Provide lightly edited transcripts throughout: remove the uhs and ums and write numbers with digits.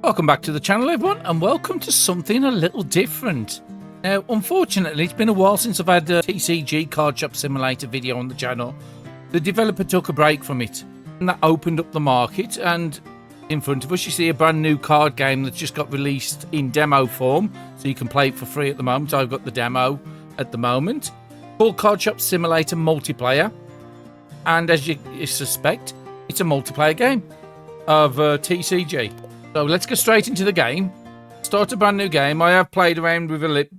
Welcome back to the channel, everyone, and welcome to something a little different. Now, unfortunately, it's been a while since I've had a TCG Card Shop Simulator video on the channel. The developer took a break from it, and that opened up the market, and in front of us you see a brand new card game that's just got released in demo form, so you can play it for free at the moment. I've got the demo at the moment, called Card Shop Simulator Multiplayer, and as you suspect, it's a multiplayer game of TCG. So let's go straight into the game. Start a brand new game. I have played around with a lip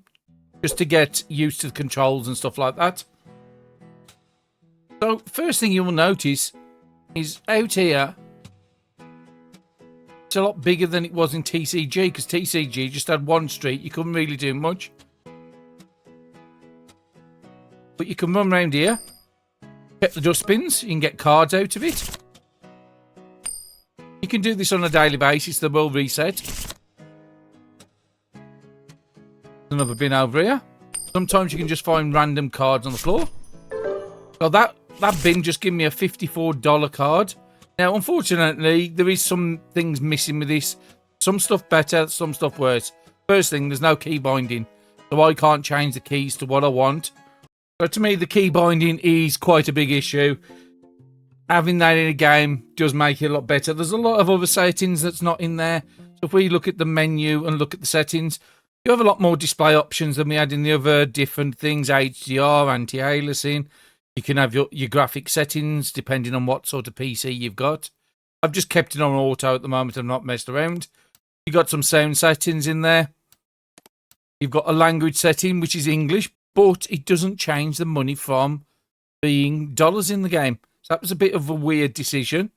just to get used to the controls and stuff like that. So first thing you will notice is out here, it's a lot bigger than it was in TCG, because TCG just had one street. You couldn't really do much. But you can run around here, get the dustbins, you can get cards out of it. You can do this on a daily basis, they will reset. Another bin over here. Sometimes you can just find random cards on the floor. So that bin just gave me a $54 card. Now, unfortunately, there is some things missing with this. Some stuff better, some stuff worse. First thing, there's no key binding. So I can't change the keys to what I want. So to me, the key binding is quite a big issue. Having that in a game does make it a lot better. There's a lot of other settings that's not in there. So if we look at the menu and look at the settings, you have a lot more display options than we had in the other different things. HDR, anti-aliasing. You can have your graphic settings depending on what sort of PC you've got. I've just kept it on auto at the moment. I've not messed around. You've got some sound settings in there. You've got a language setting, which is English, but it doesn't change the money from being dollars in the game. So that was a bit of a weird decision.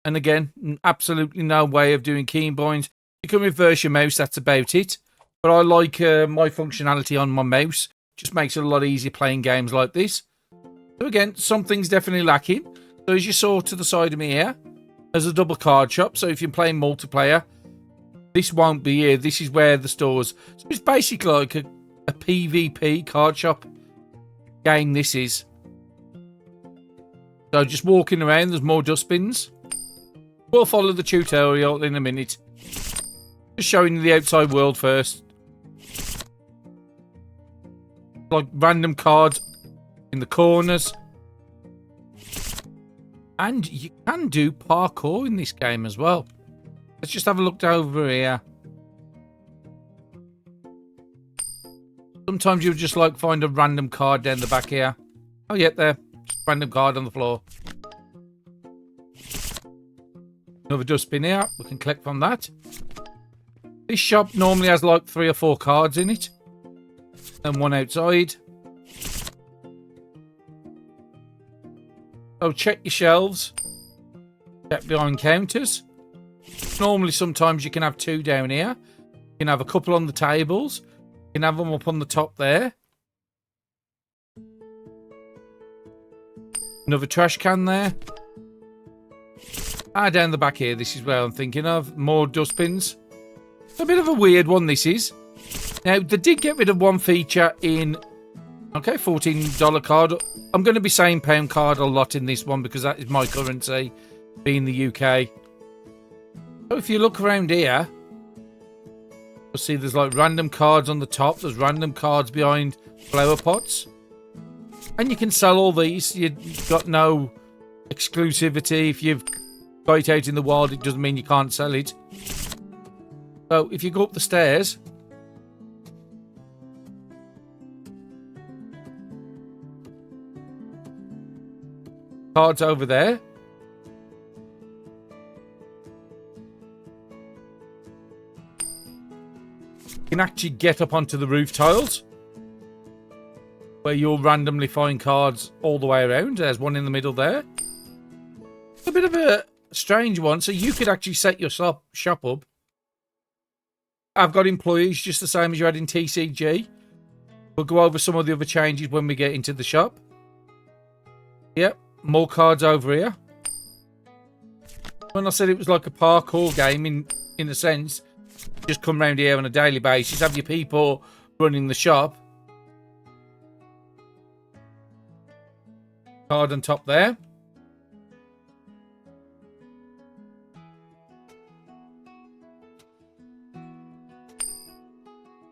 And again, absolutely no way of doing keybinds. You can reverse your mouse, that's about it. But I like my functionality on my mouse. Just makes it a lot easier playing games like this. So again, something's definitely lacking. So as you saw to the side of me here, there's a double card shop. So if you're playing multiplayer, this won't be here. This is where the stores. So it's basically like a PvP card shop game, this is. So just walking around, there's more dustbins. We'll follow the tutorial in a minute. Just showing you the outside world first. Like random cards in the corners. And you can do parkour in this game as well. Let's just have a look over here. Sometimes you'll just like find a random card down the back here. Oh yeah, there. Random card on the floor. Another dustbin here. We can collect from that. This shop normally has like 3 or 4 cards in it. And one outside. So check your shelves. Check behind counters. Normally sometimes you can have 2 down here. You can have a couple on the tables. You can have them up on the top there. Another trash can there. Down the back here, this is where I'm thinking of. More dustbins. A bit of a weird one, this is. Now, they did get rid of one feature in... Okay, $14 card. I'm going to be saying pound card a lot in this one because that is my currency, being the UK. So if you look around here, you'll see there's like random cards on the top. There's random cards behind flower pots. And you can sell all these. You've got no exclusivity. If you've got it out in the wild, it doesn't mean you can't sell it. So if you go up the stairs, cards over there. You can actually get up onto the roof tiles, where you'll randomly find cards all the way around. There's one in the middle there. A bit of a strange one. So you could actually set your shop up. I've got employees just the same as you had in TCG. We'll go over some of the other changes when we get into the shop. Yep, more cards over here. When I said it was like a parkour game in a sense, just come around here on a daily basis, have your people running the shop. Card on top there.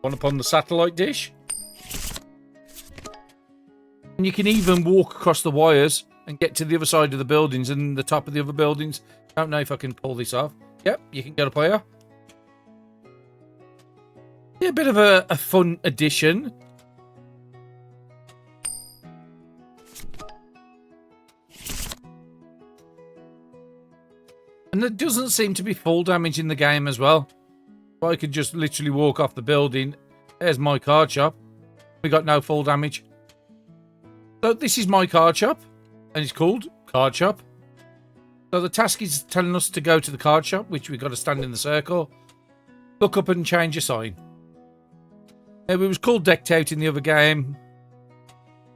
One upon the satellite dish. And you can even walk across the wires and get to the other side of the buildings and the top of the other buildings. Don't know if I can pull this off. Yep, you can get up here. Yeah, a bit of a fun addition. And there doesn't seem to be fall damage in the game as well. I could just literally walk off the building. There's my card shop. We got no fall damage. So this is my card shop. And it's called Card Shop. So the task is telling us to go to the card shop, which we've got to stand in the circle. Look up and change your sign. Now, it was called Decked Out in the other game.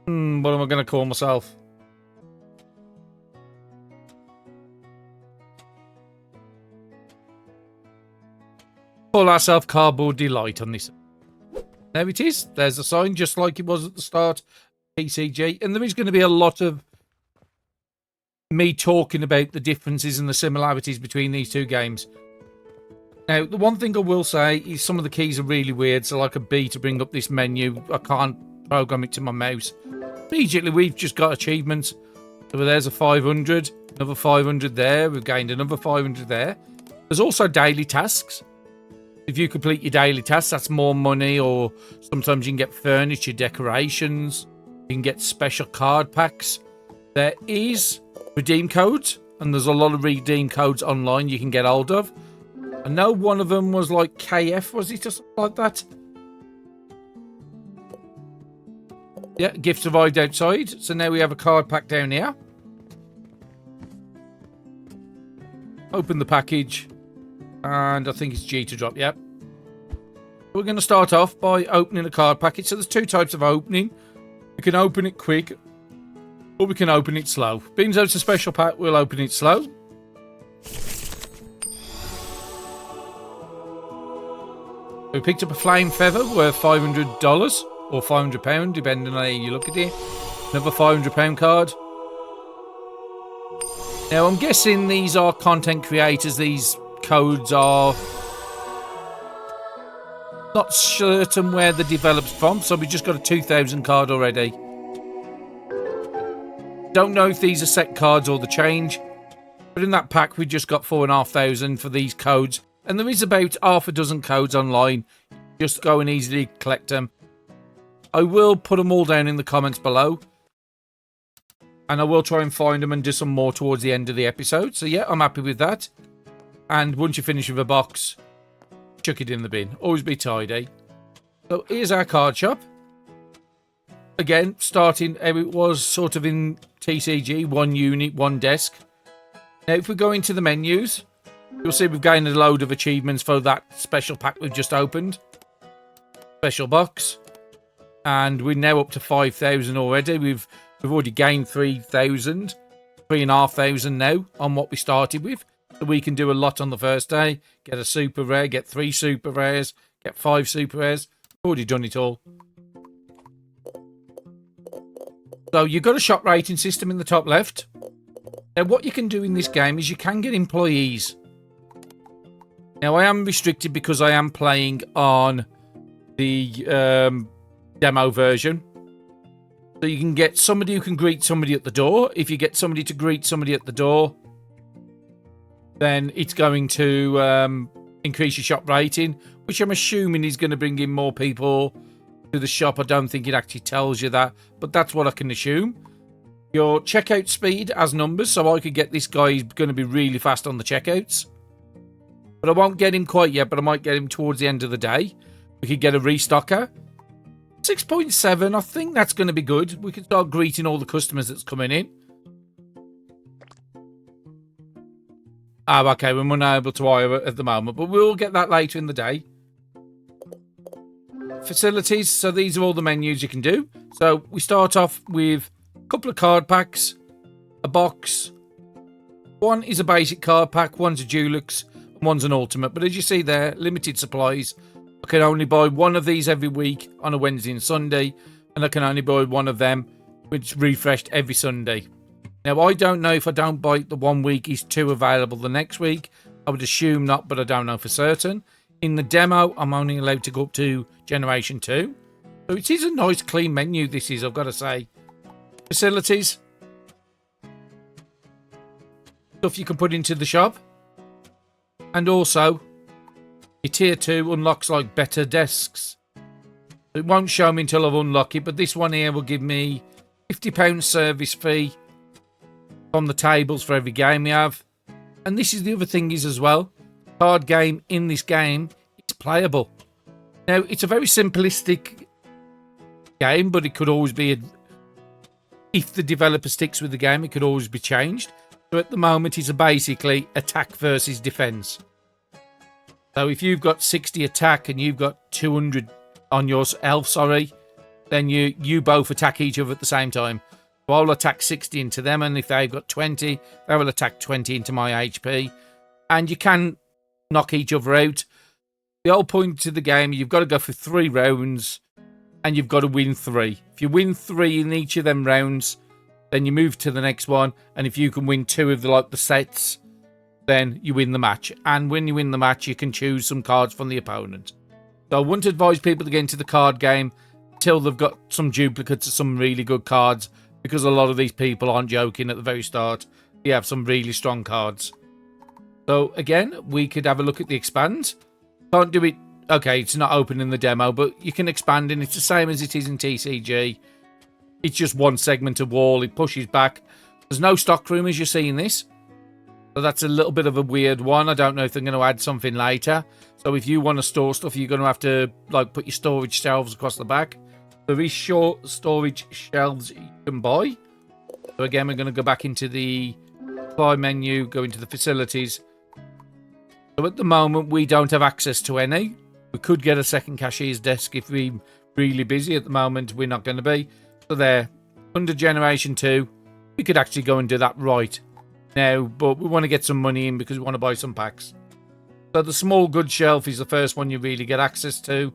What am I going to call myself? Call ourselves Cardboard Delight on this. There it is. There's the sign, just like it was at the start of TCG. And there is going to be a lot of me talking about the differences and the similarities between these two games. Now, the one thing I will say is some of the keys are really weird. So like a B to bring up this menu, I can't program it to my mouse. Immediately, we've just got achievements. So there's a 500, another 500 there. We've gained another 500 there. There's also daily tasks. If you complete your daily tasks, that's more money, or sometimes you can get furniture, decorations. You can get special card packs. There is redeem codes, and there's a lot of redeem codes online you can get hold of. I know one of them was like KF, was it, or something like that? Yeah, gifts arrived outside. So now we have a card pack down here. Open the package. And I think it's G to drop, yep. We're going to start off by opening a card package. So there's two types of opening. We can open it quick, or we can open it slow. Being as it's a special pack, we'll open it slow. We picked up a flame feather worth $500 or £500, depending on how you look at it. Another £500 card. Now, I'm guessing these are content creators. These codes are not certain where they're developed from, so we just got a 2,000 card already. Don't know if these are set cards or the change, but in that pack we just got 4,500 for these codes, and there is about half a dozen codes online. Just go and easily collect them. I will put them all down in the comments below, and I will try and find them and do some more towards the end of the episode. So yeah, I'm happy with that. And once you finish with a box, chuck it in the bin. Always be tidy. So here's our card shop. Again, starting how it was sort of in TCG, one unit, one desk. Now, if we go into the menus, you'll see we've gained a load of achievements for that special pack we've just opened. Special box. And we're now up to 5,000 already. We've already gained 3,000. 3,500 now on what we started with. So we can do a lot on the first day. Get a super rare, get 3 super rares, get 5 super rares. Already done it all. So you've got a shop rating system in the top left. Now what you can do in this game is you can get employees. Now I am restricted because I am playing on the demo version. So you can get somebody who can greet somebody at the door. If you get somebody to greet somebody at the door, then it's going to increase your shop rating, which I'm assuming is going to bring in more people to the shop. I don't think it actually tells you that, but that's what I can assume. Your checkout speed has numbers, so I could get this guy. He's going to be really fast on the checkouts. But I won't get him quite yet, but I might get him towards the end of the day. We could get a restocker. 6.7, I think that's going to be good. We can start greeting all the customers that's coming in. Oh, okay, we're unable to hire at the moment, but we'll get that later in the day. Facilities, so these are all the menus you can do. So we start off with a couple of card packs, a box. One is a basic card pack, one's a deluxe, and one's an ultimate. But as you see there, limited supplies. I can only buy one of these every week on a Wednesday and Sunday, and I can only buy one of them, which is refreshed every Sunday. Now, I don't know if I don't buy the one week, is 2 available the next week. I would assume not, but I don't know for certain. In the demo, I'm only allowed to go up to Generation 2. So it is a nice clean menu, this is, I've got to say. Facilities. Stuff you can put into the shop. And also, your tier 2 unlocks like better desks. It won't show me until I've unlocked it, but this one here will give me £50 service fee on the tables for every game we have. And this is the other thing is as well, card game in this game, it's playable. Now, it's a very simplistic game, but it could always be, if the developer sticks with the game, it could always be changed. So at the moment, it's basically attack versus defense. So if you've got 60 attack and you've got 200 on your elf, then you both attack each other at the same time. So I'll attack 60 into them, and if they've got 20, they will attack 20 into my HP. And you can knock each other out. The whole point to the game, you've got to go for 3 rounds, and you've got to win 3. If you win 3 in each of them rounds, then you move to the next one, and if you can win 2 of the sets, then you win the match. And when you win the match, you can choose some cards from the opponent. So I wouldn't advise people to get into the card game till they've got some duplicates of some really good cards, because a lot of these people aren't joking at the very start. They have some really strong cards. So again, we could have a look at the expand. Can't do it. Okay, it's not open in the demo, but you can expand, and it's the same as it is in TCG. It's just one segment of wall. It pushes back. There's no stock room as you see in this. So that's a little bit of a weird one. I don't know if they're going to add something later. So if you want to store stuff, you're going to have to put your storage shelves across the back. There is short storage shelves you can buy. So again, we're going to go back into the supply menu, go into the facilities. So at the moment, we don't have access to any. We could get a second cashier's desk if we're really busy. At the moment, we're not going to be. So there, under Generation 2, we could actually go and do that right now. But we want to get some money in because we want to buy some packs. So the small goods shelf is the first one you really get access to.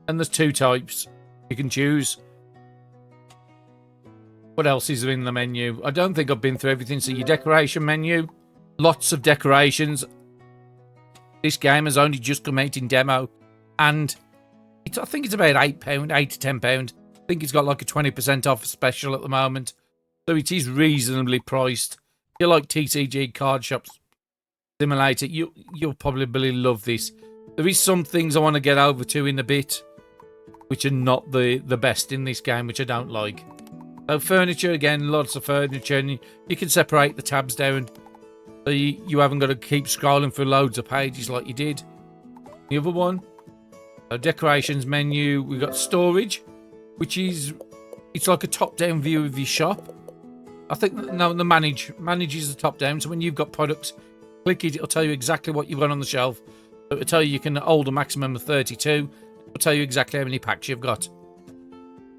And there's 2 types you can choose. What else is there in the menu? I don't think I've been through everything. So your decoration menu, lots of decorations. This game has only just come out in demo, and I think it's about £8, £8 to £10. I think it's got like a 20% off special at the moment, so it is reasonably priced. If you like TCG card shops simulator, you'll probably love this. There is some things I want to get over to in a bit, which are not the best in this game, which I don't like. So furniture, again, lots of furniture, and you can separate the tabs down. So you haven't got to keep scrolling through loads of pages like you did. The other one, decorations menu, we've got storage, which is, it's like a top-down view of your shop. I think, no, the manage is the top-down, so when you've got products, click it, it'll tell you exactly what you've got on the shelf. It'll tell you can hold a maximum of 32. It'll tell you exactly how many packs you've got.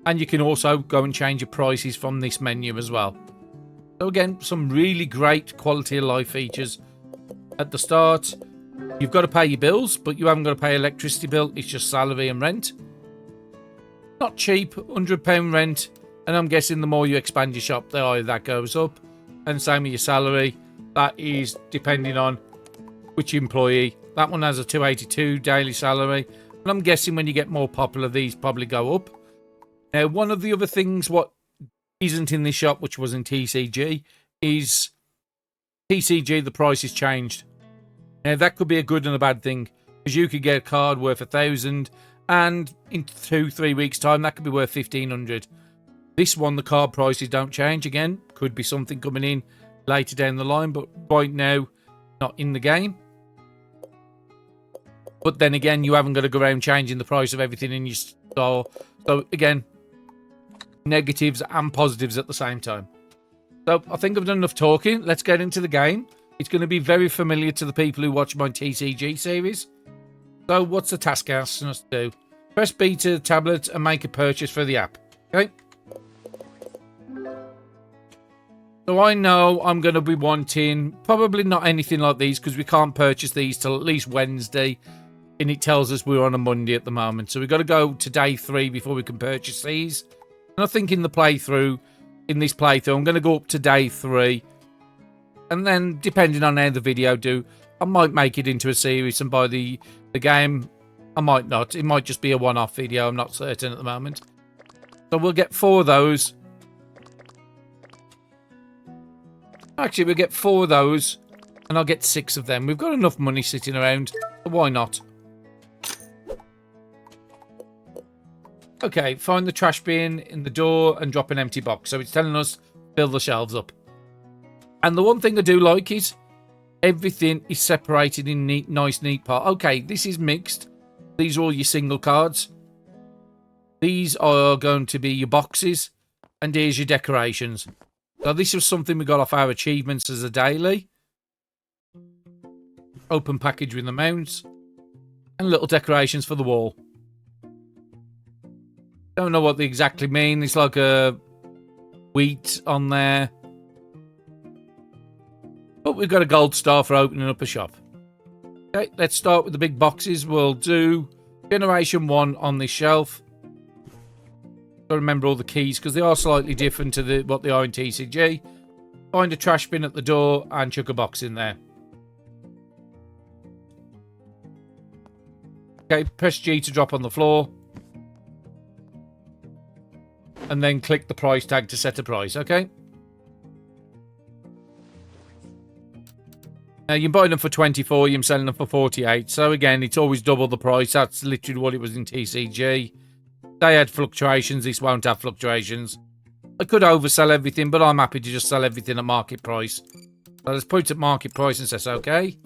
And you can also go and change your prices from this menu as well. So again, some really great quality of life features. At the start, you've got to pay your bills, but you haven't got to pay electricity bill. It's just salary and rent. Not cheap, £100 rent. And I'm guessing the more you expand your shop, the higher that goes up. And same with your salary. That is depending on which employee. That one has a $282 daily salary. And I'm guessing when you get more popular, these probably go up. Now, one of the other things what isn't in this shop, which was in TCG, is TCG, the price has changed. Now, that could be a good and a bad thing, because you could get a card worth 1,000, and in 2-3 weeks' time, that could be worth 1,500. This one, the card prices don't change. Again, could be something coming in later down the line, but right now, not in the game. But then again, you haven't got to go around changing the price of everything in your store. So again, negatives and positives at the same time. So I think I've done enough talking. Let's get into the game. It's going to be very familiar to the people who watch my TCG series. So what's the task asking us to do? Press B to the tablet and make a purchase for the app. Okay. So I know I'm going to be wanting probably not anything like these, because we can't purchase these till at least Wednesday. And it tells us we're on a Monday at the moment. So we've got to go to day 3 before we can purchase these. And I think in this playthrough, I'm going to go up to day 3. And then, depending on how the video do, I might make it into a series and by the the game. I might not. It might just be a one-off video. I'm not certain at the moment. So we'll get 4 of those. Actually, we'll get 4 of those. And I'll get 6 of them. We've got enough money sitting around. So why not? Okay, find the trash bin in the door and drop an empty box. So it's telling us fill the shelves up. And the one thing I do like is everything is separated in nice, neat part. Okay, this is mixed. These are all your single cards. These are going to be your boxes. And here's your decorations. So this was something we got off our achievements as a daily. Open package with the mounts. And little decorations for the wall. Don't know what they exactly mean. It's like a wheat on there. But we've got a gold star for opening up a shop. Okay, let's start with the big boxes. We'll do Generation 1 on this shelf. Got to remember all the keys because they are slightly different to what they are in TCG. Find a trash bin at the door and chuck a box in there. Okay, press G to drop on the floor. And then click the price tag to set a price, okay? Now, you're buying them for 24, you're selling them for 48. So, again, it's always double the price. That's literally what it was in TCG. They had fluctuations. This won't have fluctuations. I could oversell everything, but I'm happy to just sell everything at market price. So, let's put it at market price and say, okay.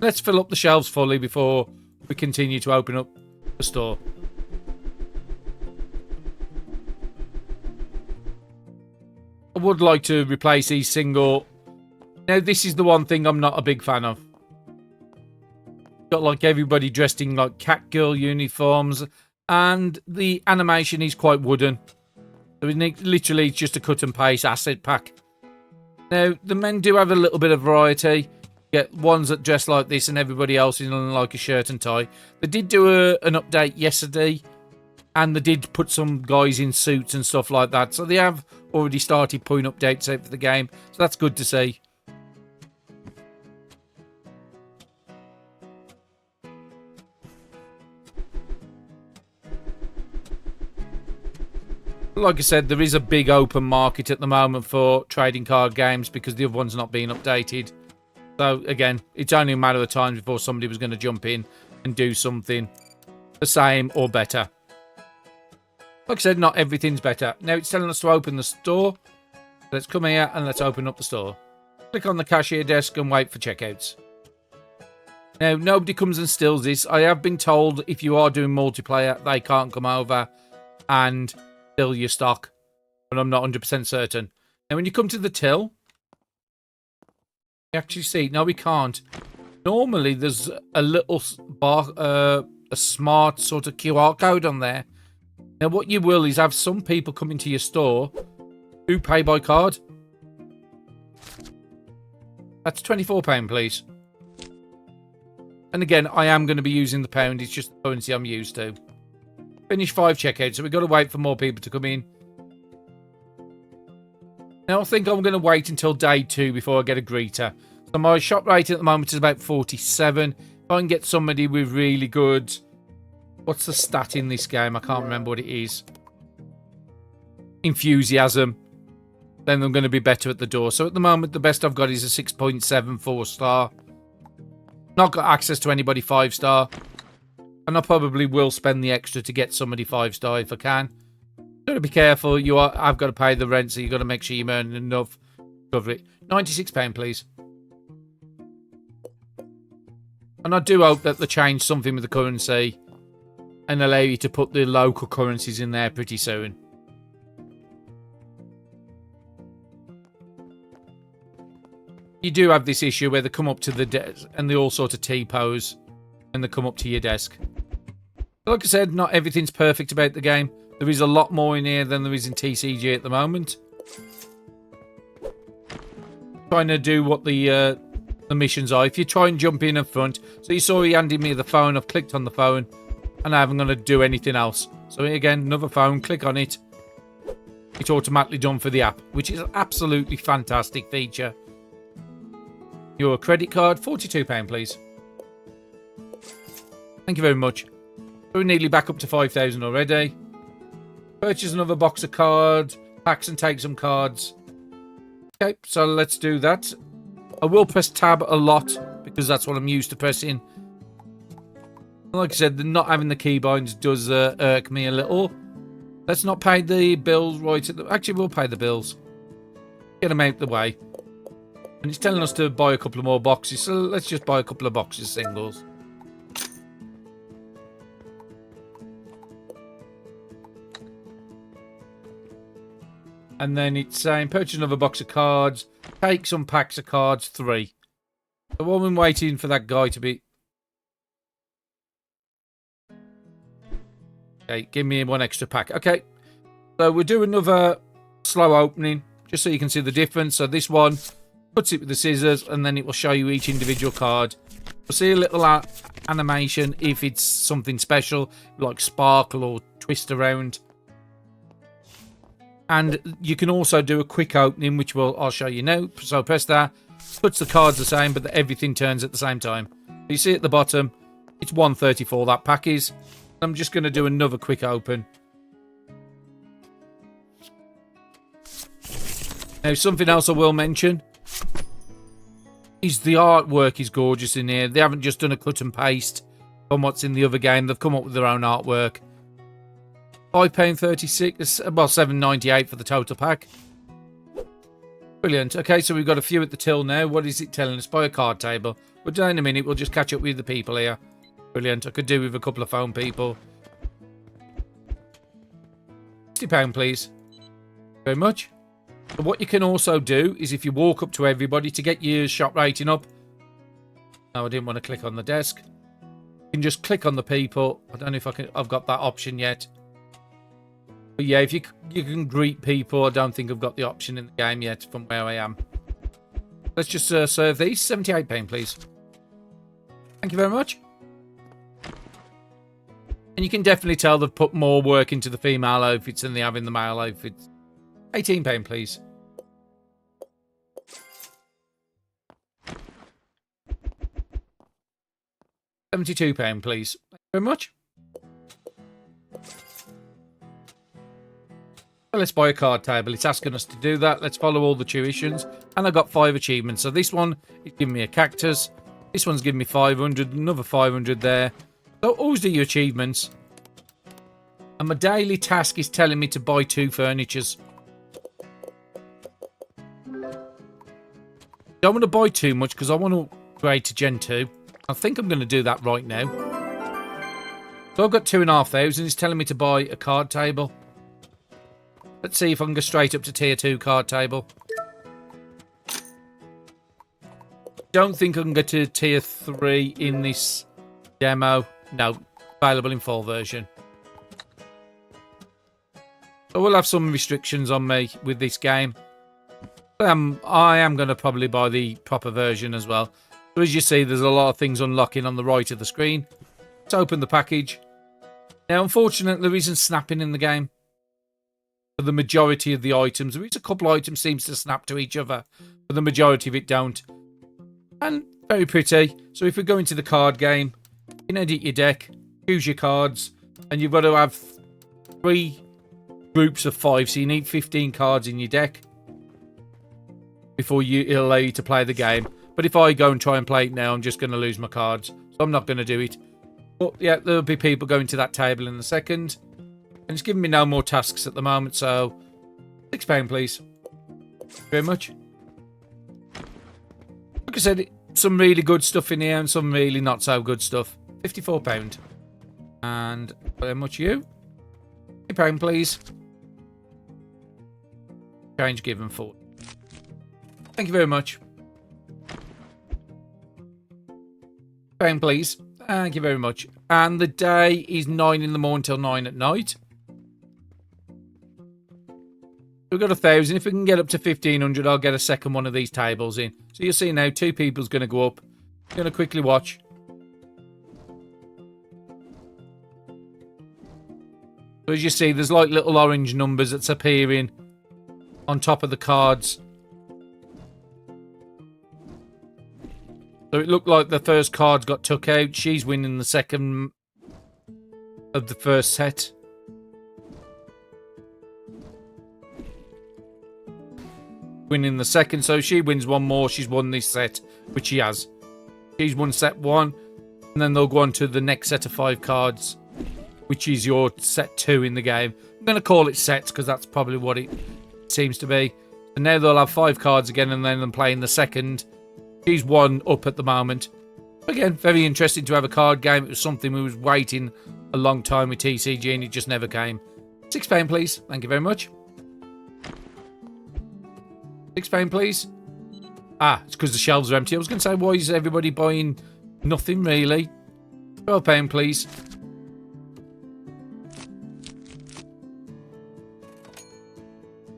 Let's fill up the shelves fully before we continue to open up the store. I would like to replace these single. Now, this is the one thing I'm not a big fan of. Got like everybody dressed in like cat girl uniforms, and the animation is quite wooden. So literally, it's just a cut and paste asset pack. Now, the men do have a little bit of variety. Get ones that dress like this, and everybody else in like a shirt and tie. They did do an update yesterday. And they did put some guys in suits and stuff like that. So they have already started putting updates out for the game. So that's good to see. Like I said, there is a big open market at the moment for trading card games because the other one's not being updated. So again, it's only a matter of time before somebody was going to jump in and do something the same or better. Like I said, not everything's better. Now it's telling us to open the store. Let's come here and let's open up the store. Click on the cashier desk and wait for checkouts. Now, nobody comes and steals this. I have been told if you are doing multiplayer, they can't come over and steal your stock. But I'm not 100% certain. Now, when you come to the till, you actually see... No, we can't. Normally, there's a little bar, a smart sort of QR code on there. Now, what you will is have some people come into your store who pay by card. That's £24, please. And again, I am going to be using the pound. It's just the currency I'm used to. Finish 5 checkouts, so we've got to wait for more people to come in. Now, I think I'm going to wait until day 2 before I get a greeter. So my shop rating at the moment is about 47. If I can get somebody with really good... What's the stat in this game? I can't remember what it is. Enthusiasm. Then I'm going to be better at the door. So at the moment, the best I've got is a 6.74 star. Not got access to anybody 5-star. And I probably will spend the extra to get somebody 5-star if I can. Got to be careful. I've got to pay the rent, so you've got to make sure you're earning enough to cover it. £96, please. And I do hope that they change something with the currency and allow you to put the local currencies in there pretty soon. You do have this issue where they come up to the desk and they all sort of T-pose and they come up to your desk. Like I said, not everything's perfect about the game. There is a lot more in here than there is in TCG at the moment. Trying to do what the missions are. If you try and jump in front, so you saw he handed me the phone. I've clicked on the phone. And I haven't going to do anything else. So again, another phone, click on it. It's automatically done for the app, which is an absolutely fantastic feature. Your credit card, £42, please. Thank you very much. We're nearly back up to 5,000 already. Purchase another box of cards, packs, and take some cards. Okay, so let's do that. I will press tab a lot because that's what I'm used to pressing. Like I said, not having the keybinds does irk me a little. Let's not pay the bills right at the... Actually, we'll pay the bills. Get them out the way. And it's telling us to buy a couple of more boxes, so let's just buy a couple of boxes singles. And then it's saying purchase another box of cards, take some packs of cards, 3. So while I'm waiting for that guy to be... Okay, give me 1 extra pack. Okay, so we'll do another slow opening, just so you can see the difference. So this one puts it with the scissors, and then it will show you each individual card. We'll see a little animation if it's something special, like sparkle or twist around. And you can also do a quick opening, which I'll show you now. So press that, puts the cards the same, but everything turns at the same time. You see at the bottom, it's 134, that pack is. I'm just going to do another quick open. Now, something else I will mention is the artwork is gorgeous in here. They haven't just done a cut and paste from what's in the other game. They've come up with their own artwork. £5.36, well, £7.98 for the total pack. Brilliant. Okay, so we've got a few at the till now. What is it telling us? Buy a card table. But in a minute, we'll just catch up with the people here. Brilliant. I could do with a couple of phone people. £60, please. Very much. But what you can also do is if you walk up to everybody to get your shop rating up. No, I didn't want to click on the desk. You can just click on the people. I don't know if I've got that option yet. But yeah, if you can greet people, I don't think I've got the option in the game yet from where I am. Let's just serve these. £78, please. Thank you very much. And you can definitely tell they've put more work into the female outfits than they have in the male outfits. £18, please. £72, please. Thank you very much. Well, let's buy a card table. It's asking us to do that. Let's follow all the tuitions. And I got 5 achievements. So this one is giving me a cactus. This one's giving me 500. Another 500 there. So always do your achievements. And my daily task is telling me to buy 2 furnitures. Don't want to buy too much because I want to upgrade to Gen 2. I think I'm going to do that right now. So I've got 2,500. It's telling me to buy a card table. Let's see if I can go straight up to tier 2 card table. Don't think I can go to tier 3 in this demo. No, available in full version. So we'll have some restrictions on me with this game. I am going to probably buy the proper version as well. So as you see, there's a lot of things unlocking on the right of the screen. Let's open the package. Now, unfortunately, there isn't snapping in the game. For the majority of the items. There is a couple of items seems to snap to each other, but the majority of it don't. And very pretty. So if we go into the card game, you can edit your deck, choose your cards, and you've got to have 3 groups of 5. So you need 15 cards in your deck before it'll allow you to play the game. But if I go and try and play it now, I'm just going to lose my cards. So I'm not going to do it. But yeah, there'll be people going to that table in a second. And it's giving me no more tasks at the moment, so £6, please. Thank you very much. Like I said, some really good stuff in here and some really not so good stuff. £54. And how much are you? £50, please. Change given for. Thank you very much. £1, please. Thank you very much. And the day is 9 in the morning till 9 at night. We've got 1,000. If we can get up to 1,500, I'll get a second one of these tables in. So you'll see now, 2 people's going to go up. I'm going to quickly watch. So as you see, there's like little orange numbers that's appearing on top of the cards. So it looked like the first card got took out. She's winning the second of the first set. Winning the second, so she wins one more. She's won this set, which she has. She's won set 1, and then they'll go on to the next set of 5 cards, which is your set 2 in the game. I'm going to call it sets because that's probably what it seems to be. And now they'll have 5 cards again, and then I'm playing the second. She's 1 up at the moment. Again, very interesting to have a card game. It was something we was waiting a long time with TCG, and it just never came. £6, please. Thank you very much. £6, please. Ah, it's because the shelves are empty. I was going to say, why is everybody buying nothing, really? £12, please.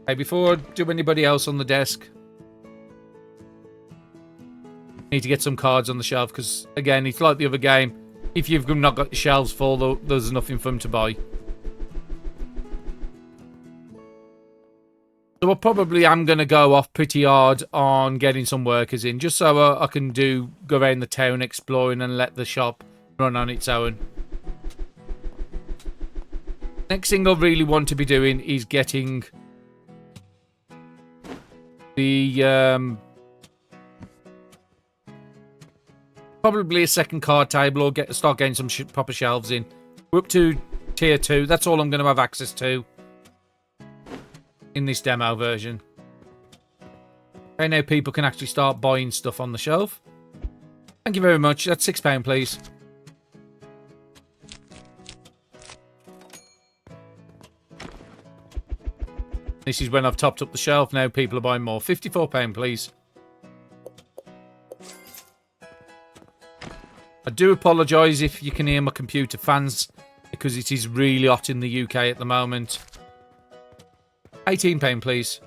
Hey, before I do anybody else on the desk, need to get some cards on the shelf, because, again, it's like the other game. If you've not got the shelves full, there's nothing for them to buy. So I probably am going to go off pretty hard on getting some workers in, just so I can go around the town exploring and let the shop run on its own. Next thing I really want to be doing is getting the probably a second card table, or start getting some proper shelves in. We're up to tier 2. That's all I'm going to have access to in this demo version. Okay, now people can actually start buying stuff on the shelf. Thank you very much. That's £6, please. This is when I've topped up the shelf. Now people are buying more. £54, please. I do apologise if you can hear my computer fans, because it is really hot in the UK at the moment. £18, please.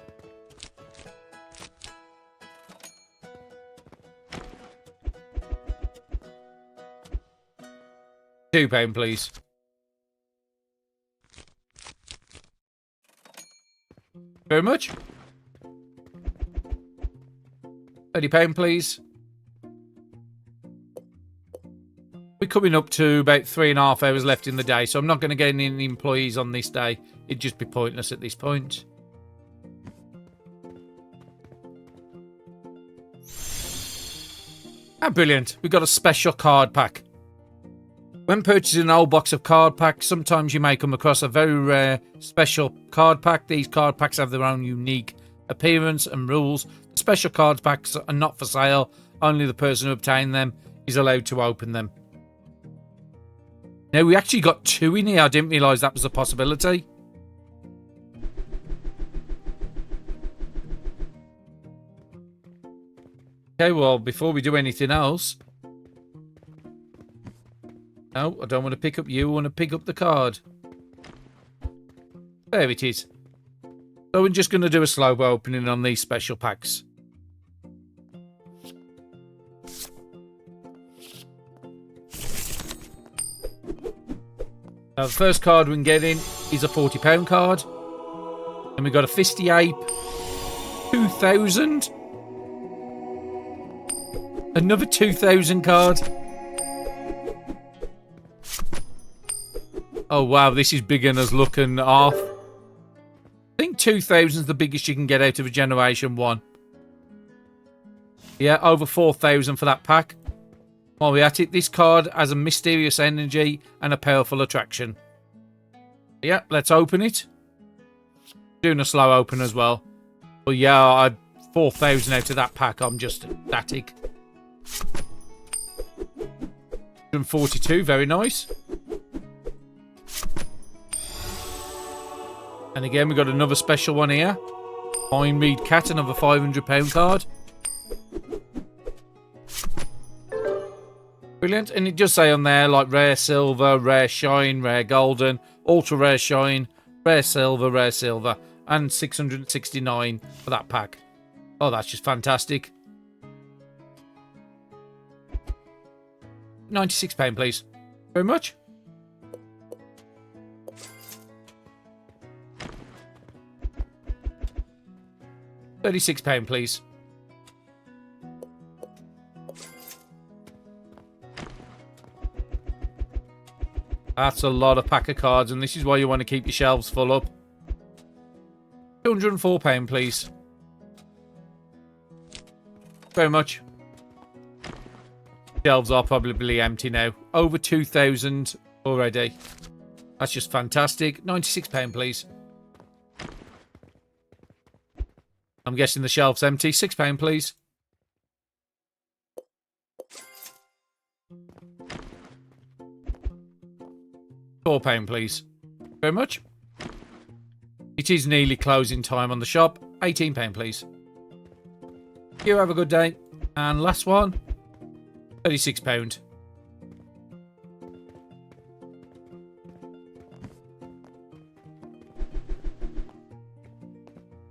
£2, please. Very much. £30, please. We're coming up to about 3.5 hours left in the day, so I'm not going to get any employees on this day. It'd just be pointless at this point. Ah, brilliant. We've got a special card pack. When purchasing an old box of card packs, sometimes you may come across a very rare special card pack. These card packs have their own unique appearance and rules. The special card packs are not for sale. Only the person who obtained them is allowed to open them. Now, we actually got 2 in here. I didn't realise that was a possibility. Okay, well, before we do anything else... No, I don't want to pick up you. I want to pick up the card. There it is. So we're just going to do a slow opening on these special packs. Now, the first card we can get in is a £40 card. And we've got a Fisty Ape. 2,000. Another 2,000 card. Oh, wow. This is bigger than us looking off. I think 2,000 is the biggest you can get out of a Generation 1. Yeah, over 4,000 for that pack. While we're at it, this card has a mysterious energy and a powerful attraction. Yeah, let's open it. Doing a slow open as well. But yeah, 4,000 out of that pack. I'm just ecstatic. 142, very nice. And again, we've got another special one here. Fine Reed Cat, another £500 card. Brilliant. And it does say on there, like, rare silver, rare shine, rare golden, ultra rare shine, rare silver, and 669 for that pack. Oh, that's just fantastic. £96, please. Very much. £36, please. That's a lot of pack of cards, and this is why you want to keep your shelves full up. £204, please. Very much. Shelves are probably empty now. Over 2,000 already. That's just fantastic. £96, please. I'm guessing the shelf's empty. £6, please. £4, please. Very much. It is nearly closing time on the shop. £18, please. You have a good day. And last one. £36.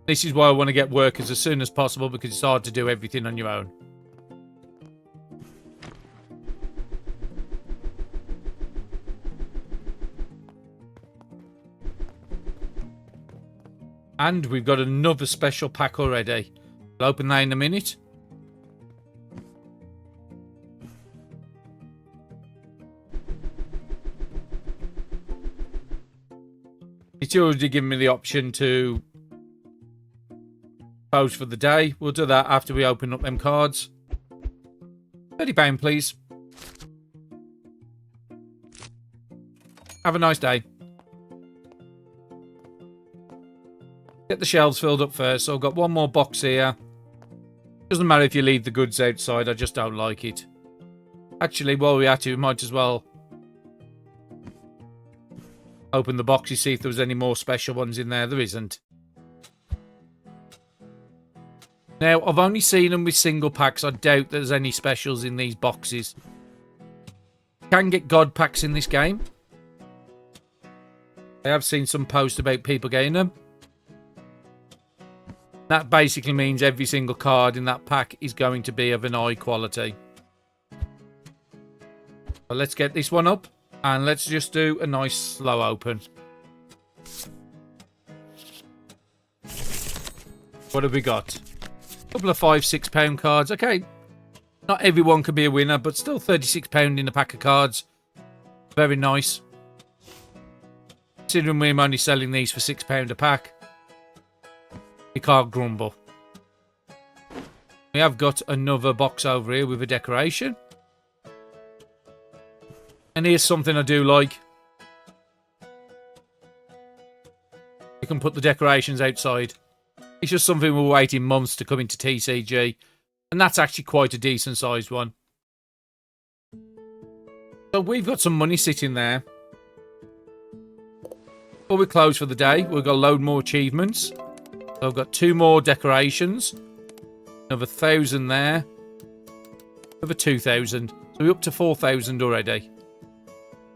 This is why I want to get workers as soon as possible, because it's hard to do everything on your own. And we've got another special pack already. I'll open that in a minute. It's already given me the option to pose for the day. We'll do that after we open up them cards. £30, please. Have a nice day. Get the shelves filled up first. So I've got one more box here. Doesn't matter if you leave the goods outside. I just don't like it. Actually, while we're at it, we might as well open the boxes, see if there was any more special ones in there. There isn't. Now, I've only seen them with single packs. I doubt there's any specials in these boxes. You can get God packs in this game. I have seen some posts about people getting them. That basically means every single card in that pack is going to be of an high quality. So let's get this one up. And let's just do a nice slow open. What have we got? A couple of £5, £6 cards. Okay. Not everyone can be a winner, but still £36 in a pack of cards. Very nice. Considering we're only selling these for £6 a pack, you can't grumble. We have got another box over here with a decoration. And here's something I do like. You can put the decorations outside. It's just something we're waiting months to come into TCG. And that's actually quite a decent sized one. So we've got some money sitting there. Before we close for the day, we've got a load more achievements. So I've got 2 more decorations. Another 1,000 there. Another 2,000. So we're up to 4,000 already.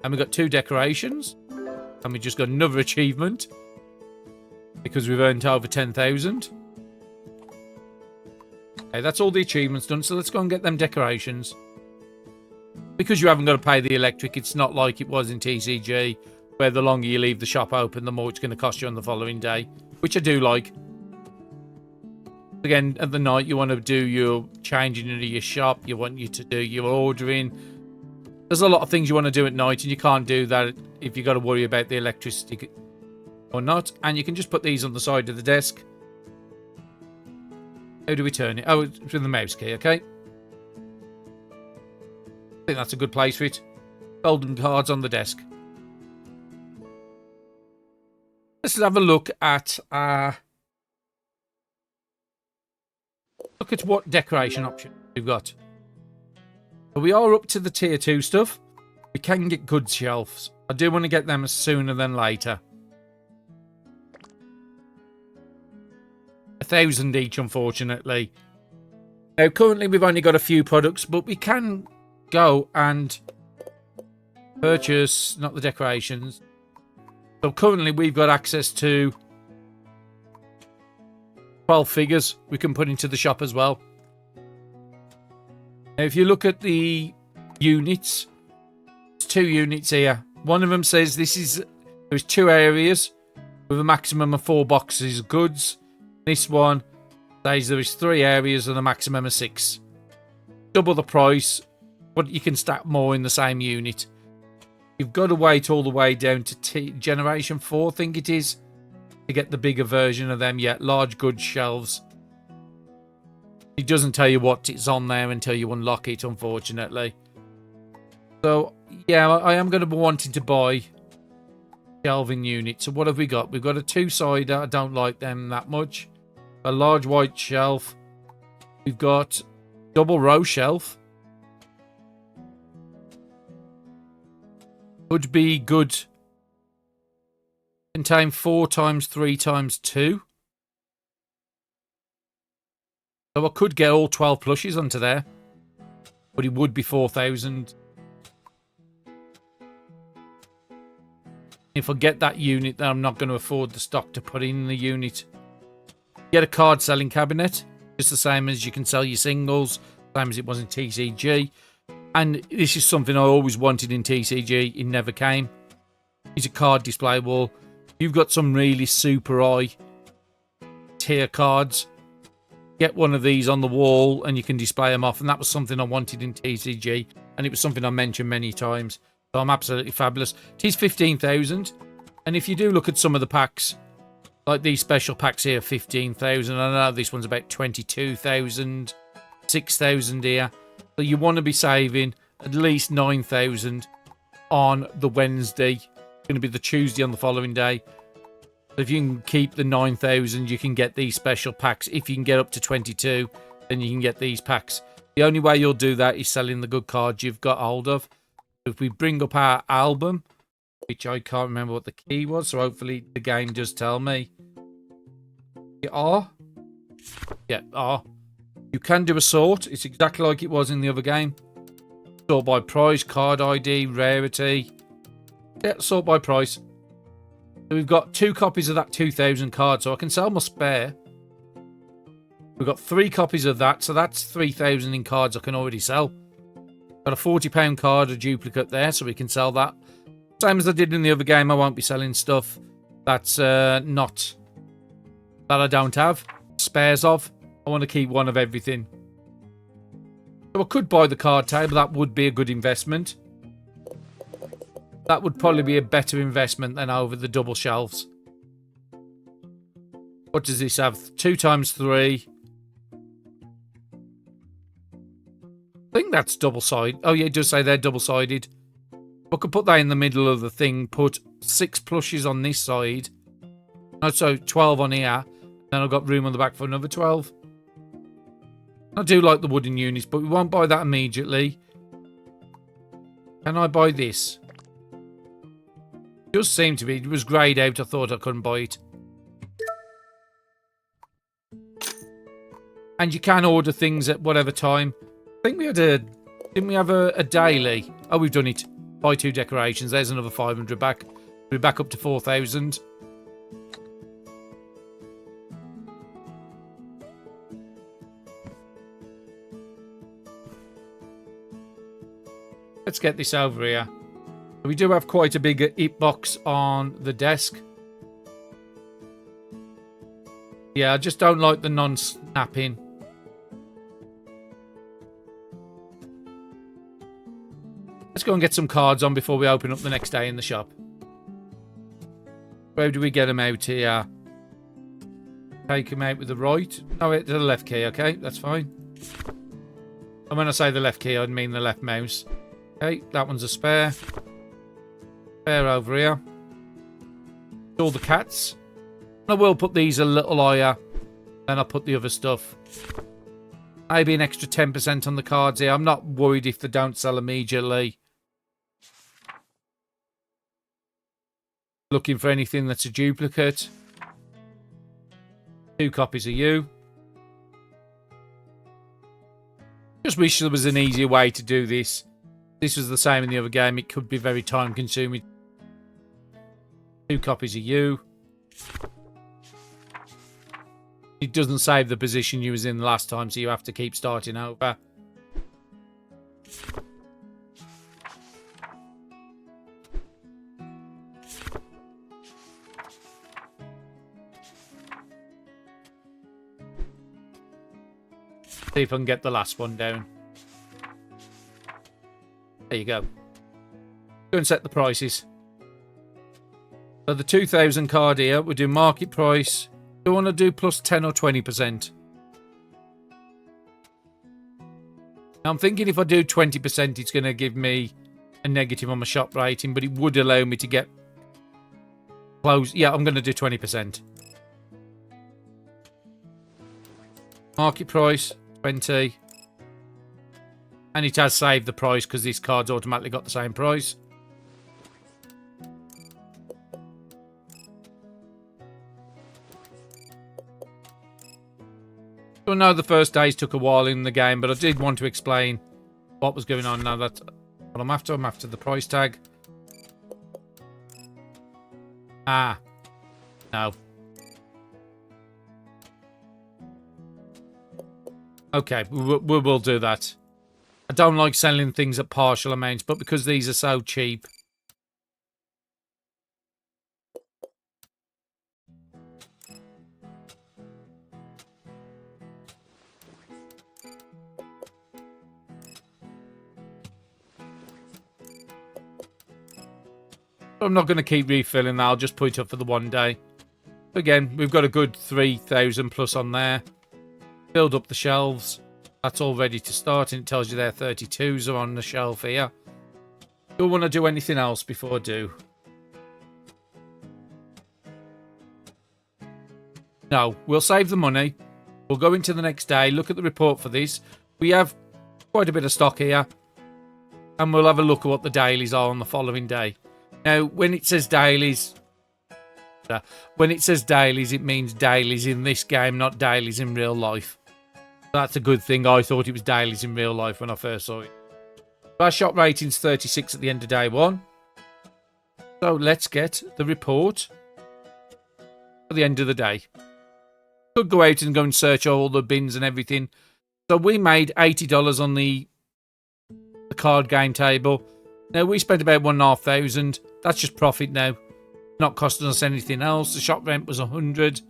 And we've got 2 decorations. And we just got another achievement. Because we've earned over 10,000. Okay, that's all the achievements done. So let's go and get them decorations. Because you haven't got to pay the electric, it's not like it was in TCG, where the longer you leave the shop open, the more it's going to cost you on the following day. Which I do like. Again, at the night, you want to do your changing into your shop. You want you to do your ordering. There's a lot of things you want to do at night, and you can't do that if you've got to worry about the electricity or not. And you can just put these on the side of the desk. How do we turn it? Oh, it's with the mouse key, okay? I think that's a good place for it. Golden cards on the desk. Let's have a look at what decoration option we've got. But we are up to the tier 2 stuff. We can get goods shelves. I do want to get them sooner than later. 1,000 each, unfortunately. Now, currently we've only got a few products, but we can go and purchase, not the decorations. So currently we've got access to 12 figures we can put into the shop as well. Now, if you look at the units, there's 2 units here. One of them says there's 2 areas with a maximum of 4 boxes of goods. This one says there is 3 areas and a maximum of 6. Double the price, but you can stack more in the same unit. You've got to wait all the way down to Generation 4, I think it is, to get the bigger version of them yet. Large goods shelves. It doesn't tell you what is on there until you unlock it, unfortunately. So, yeah, I am going to be wanting to buy shelving unit. So what have we got? We've got a two-sider. I don't like them that much. A large white shelf. We've got double row shelf. Could be good. Contain 4 times 3 times 2. So I could get all 12 plushies onto there. But it would be 4,000. If I get that unit, then I'm not going to afford the stock to put in the unit. Get a card selling cabinet. Just the same as you can sell your singles. Same as it was in TCG. And this is something I always wanted in TCG. It never came. It's a card display wall. You've got some really super high tier cards. Get one of these on the wall and you can display them off. And that was something I wanted in TCG. And it was something I mentioned many times. So I'm absolutely fabulous. It is 15,000. And if you do look at some of the packs, like these special packs here, 15,000. I know this one's about 22,000, 6,000 here. So you want to be saving at least 9,000 on the Wednesday. It's going to be the Tuesday on the following day. So if you can keep the 9,000, you can get these special packs. If you can get up to 22, then you can get these packs. The only way you'll do that is selling the good cards you've got hold of. If we bring up our album, which I can't remember what the key was, so hopefully the game does tell me. R? Yeah, R. You can do a sort. It's exactly like it was in the other game. Sort by price, card ID, rarity. Yeah, sort by price. So we've got 2 copies of that 2,000 card, so I can sell my spare. We've got 3 copies of that, so that's 3,000 in cards I can already sell. Got a £40 card, a duplicate there, so we can sell that. Same as I did in the other game, I won't be selling stuff that's not... that I don't have. Spares of. I want to keep one of everything. So I could buy the card table. That would be a good investment. That would probably be a better investment than over the double shelves. What does this have? 2 times 3. I think that's double-sided. Oh, yeah, it does say they're double-sided. I could put that in the middle of the thing. Put 6 plushies on this side. Oh, so 12 on here. Then I've got room on the back for another 12. I do like the wooden units, but we won't buy that immediately. Can I buy this? It does seem to be. It was greyed out. I thought I couldn't buy it. And you can order things at whatever time. I think we had a... didn't we have a daily? Oh, we've done it. Buy 2 decorations. There's another 500 back. We're back up to 4,000. Let's get this over here. We do have quite a big hitbox on the desk. Yeah, I just don't like the non-snapping. Let's go and get some cards on before we open up the next day in the shop. Where do we get them out here? Take them out with the right. Oh, wait, the left key, okay, that's fine. And when I say the left key, I mean the left mouse. Okay, that one's a spare. Spare over here. All the cats. I will put these a little higher. Then I'll put the other stuff. Maybe an extra 10% on the cards here. I'm not worried if they don't sell immediately. Looking for anything that's a duplicate. 2 copies of you. Just wish there was an easier way to do this. This was the same in the other game. It could be very time consuming. 2 copies of you. It doesn't save the position you was in last time, so you have to keep starting over. See if I can get the last one down. There you go. Go and set the prices. So the 2,000 card here, we'll do market price. Do you want to do plus 10 or 20%? Now I'm thinking if I do 20%, it's going to give me a negative on my shop rating, but it would allow me to get close. Yeah, I'm going to do 20%. Market price, 20. And it has saved the price because this card's automatically got the same price. So I know the first days took a while in the game, but I did want to explain what was going on. Now that's what I'm after. I'm after the price tag. Ah. No. Okay, we will do that. I don't like selling things at partial amounts, but because these are so cheap. I'm not going to keep refilling that. I'll just put it up for the one day. Again, we've got a good 3,000 plus on there. Build up the shelves. That's all ready to start, and it tells you there 32s are on the shelf here. Don't want to do anything else before I do. No, we'll save the money. We'll go into the next day, look at the report for this. We have quite a bit of stock here. And we'll have a look at what the dailies are on the following day. Now, when it says dailies, it means dailies in this game, not dailies in real life. That's a good thing. I thought it was dailies in real life when I first saw it. Our shop rating's 36 at the end of day one. So let's get the report at the end of the day. Could go out and go and search all the bins and everything. So we made $80 on the card game table. Now we spent about $1,500. That's just profit now. Not costing us anything else. The shop rent was 100.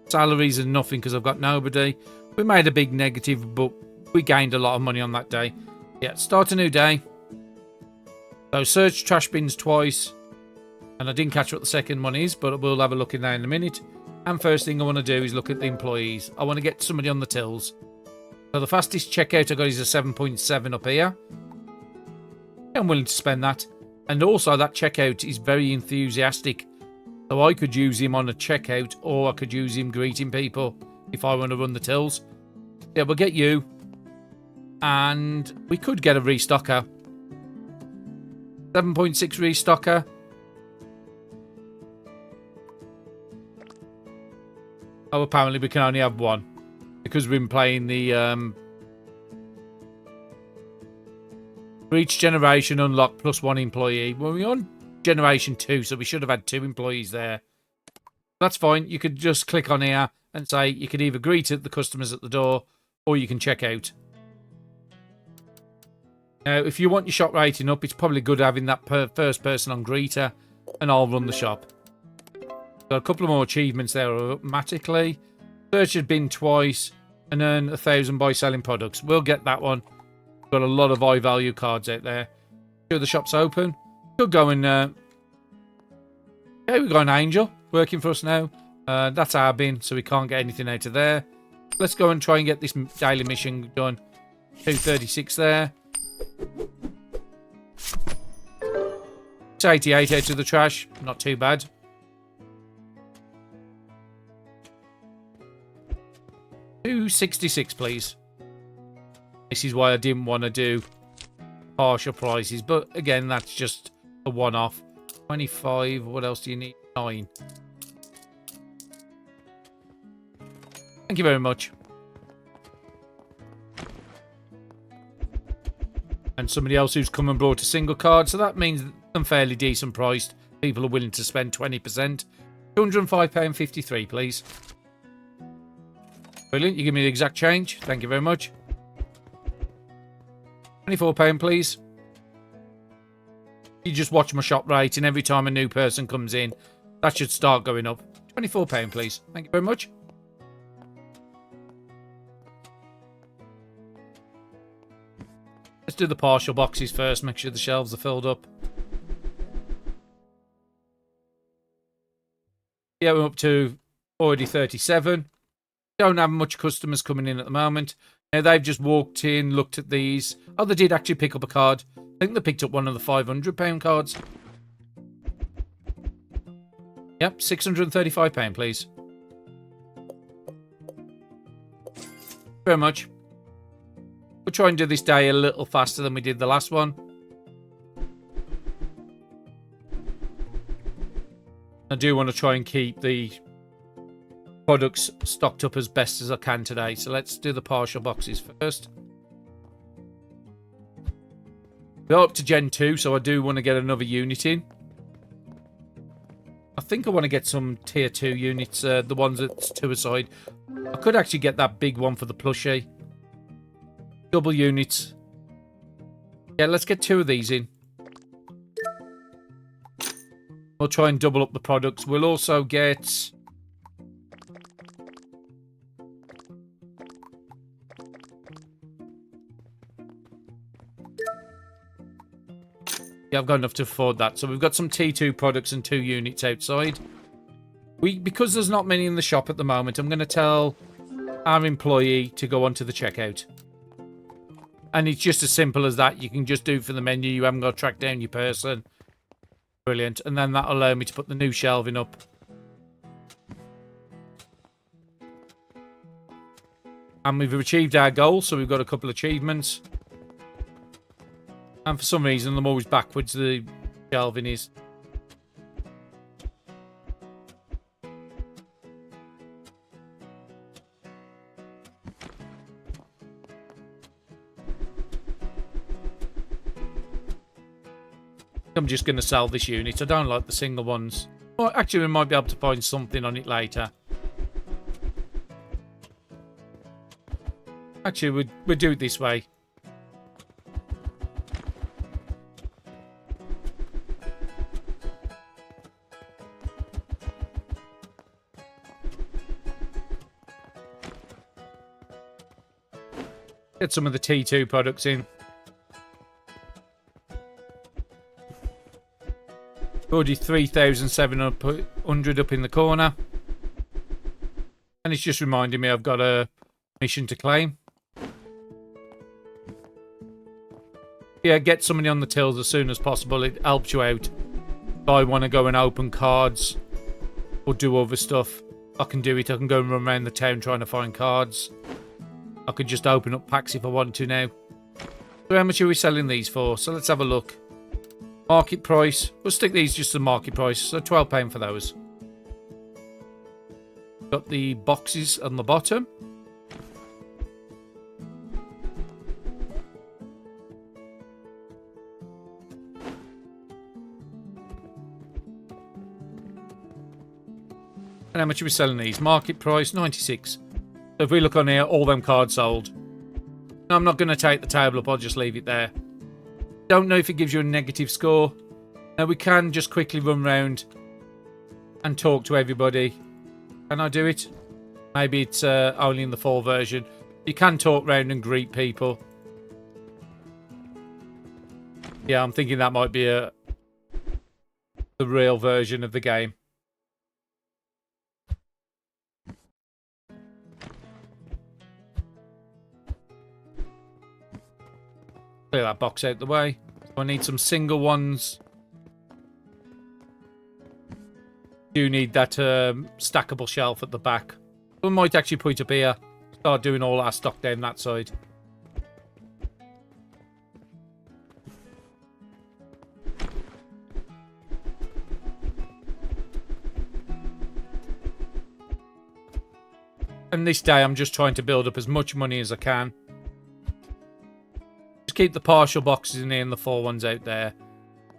Salaries are nothing because I've got nobody. We made a big negative, but we gained a lot of money on that day. Yeah, start a new day. So search trash bins twice. And I didn't catch what the second one is, but we'll have a look in there in a minute. And first thing I want to do is look at the employees. I want to get somebody on the tills. So the fastest checkout I got is a 7.7 up here. I'm willing to spend that. And also that checkout is very enthusiastic. So I could use him on a checkout, or I could use him greeting people if I want to run the tills. Yeah, we'll get you. And we could get a restocker. 7.6 restocker. Oh, apparently we can only have one. Because we've been playing the... For each generation, unlock plus one employee. Well, we're on generation 2, so we should have had 2 employees there. That's fine. You could just click on here and say you could either greet the customers at the door or you can check out. Now, if you want your shop rating up, it's probably good having that first person on greeter, and I'll run the shop. Got a couple of more achievements there automatically. Search a bin twice and earn 1,000 by selling products. We'll get that one. Got a lot of high value cards out there. Sure, the shop's open. Could go and okay, we've got an angel working for us now. That's our bin, so we can't get anything out of there. Let's go and try and get this daily mission done. 236 there. It's 88 out of the trash. Not too bad. $266, please. This is why I didn't want to do partial prices, but again, that's just a one-off. 25. What else do you need? 9. Thank you very much. And somebody else who's come and brought a single card, so that means I'm fairly decent priced. People are willing to spend 20%. £205.53, please. Brilliant. You give me the exact change. Thank you very much. £24, please. You just watch my shop rating every time a new person comes in. That should start going up. £24, please. Thank you very much. Let's do the partial boxes first. Make sure the shelves are filled up. Yeah, we're up to already 37. Don't have much customers coming in at the moment. Now, they've just walked in, looked at these. Oh, they did actually pick up a card. I think they picked up one of the £500 cards. Yep, £635, please. Very much. We'll try and do this day a little faster than we did the last one. I do want to try and keep the products stocked up as best as I can today. So let's do the partial boxes first. We're up to Gen 2, so I do want to get another unit in. I think I want to get some Tier 2 units, the ones that's two aside. I could actually get that big one for the plushie. Double units. Yeah, let's get 2 of these in. We'll try and double up the products. We'll also get... Yeah, I've got enough to afford that. So we've got some T2 products and 2 units outside. Because there's not many in the shop at the moment, I'm going to tell our employee to go onto the checkout. And it's just as simple as that. You can just do it for the menu. You haven't got to track down your person. Brilliant. And then that'll allow me to put the new shelving up. And we've achieved our goal, so we've got a couple of achievements. And for some reason, I'm always backwards the shelving is. I'm just going to sell this unit. I don't like the single ones. Well, actually, we might be able to find something on it later. Actually, we'll do it this way. Get some of the T2 products in. Already 3,700 up in the corner. And it's just reminding me I've got a mission to claim. Yeah, get somebody on the tills as soon as possible. It helps you out. If I want to go and open cards or do other stuff, I can do it. I can go and run around the town trying to find cards. I could just open up packs if I want to now. So how much are we selling these for? So let's have a look. Market price. We'll stick these just to market price. So £12 for those. Got the boxes on the bottom. And how much are we selling these? Market price, 96. So if we look on here, all them cards sold. No, I'm not going to take the table up. I'll just leave it there. Don't know if it gives you a negative score. Now we can just quickly run round and talk to everybody. Can I do it? Maybe it's only in the fall version. You can talk round and greet people. Yeah, I'm thinking that might be the real version of the game. Clear that box out the way. So I need some single ones. Do need that stackable shelf at the back. We might actually put it up here. Start doing all our stock down that side. And this day I'm just trying to build up as much money as I can. Keep the partial boxes in here and the full ones out there.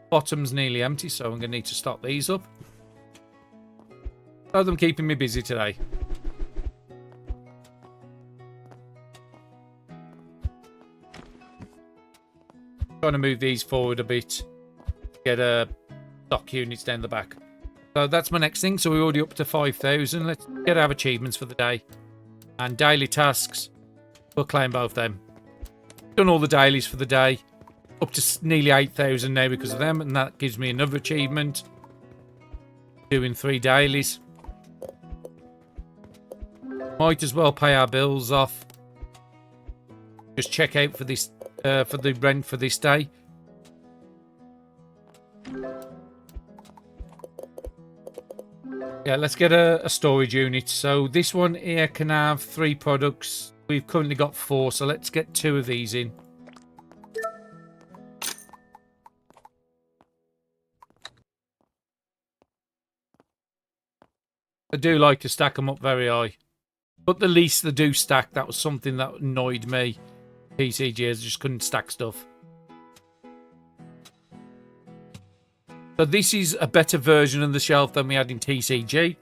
Bottom's nearly empty, so I'm going to need to stock these up. So them keeping me busy today. Trying to move these forward a bit. Get stock units down the back. So that's my next thing. So we're already up to 5,000. Let's get our achievements for the day. And daily tasks. We'll claim both them. Done all the dailies for the day. Up to nearly 8,000 now because of them. And that gives me another achievement. Doing 3 dailies. Might as well pay our bills off. Just check out for this, for the rent for this day. Yeah, let's get a storage unit. So this one here can have 3 products. We've currently got 4, so let's get 2 of these in. I do like to stack them up very high. But the least they do stack, that was something that annoyed me. PCGs just couldn't stack stuff. So this is a better version of the shelf than we had in TCG.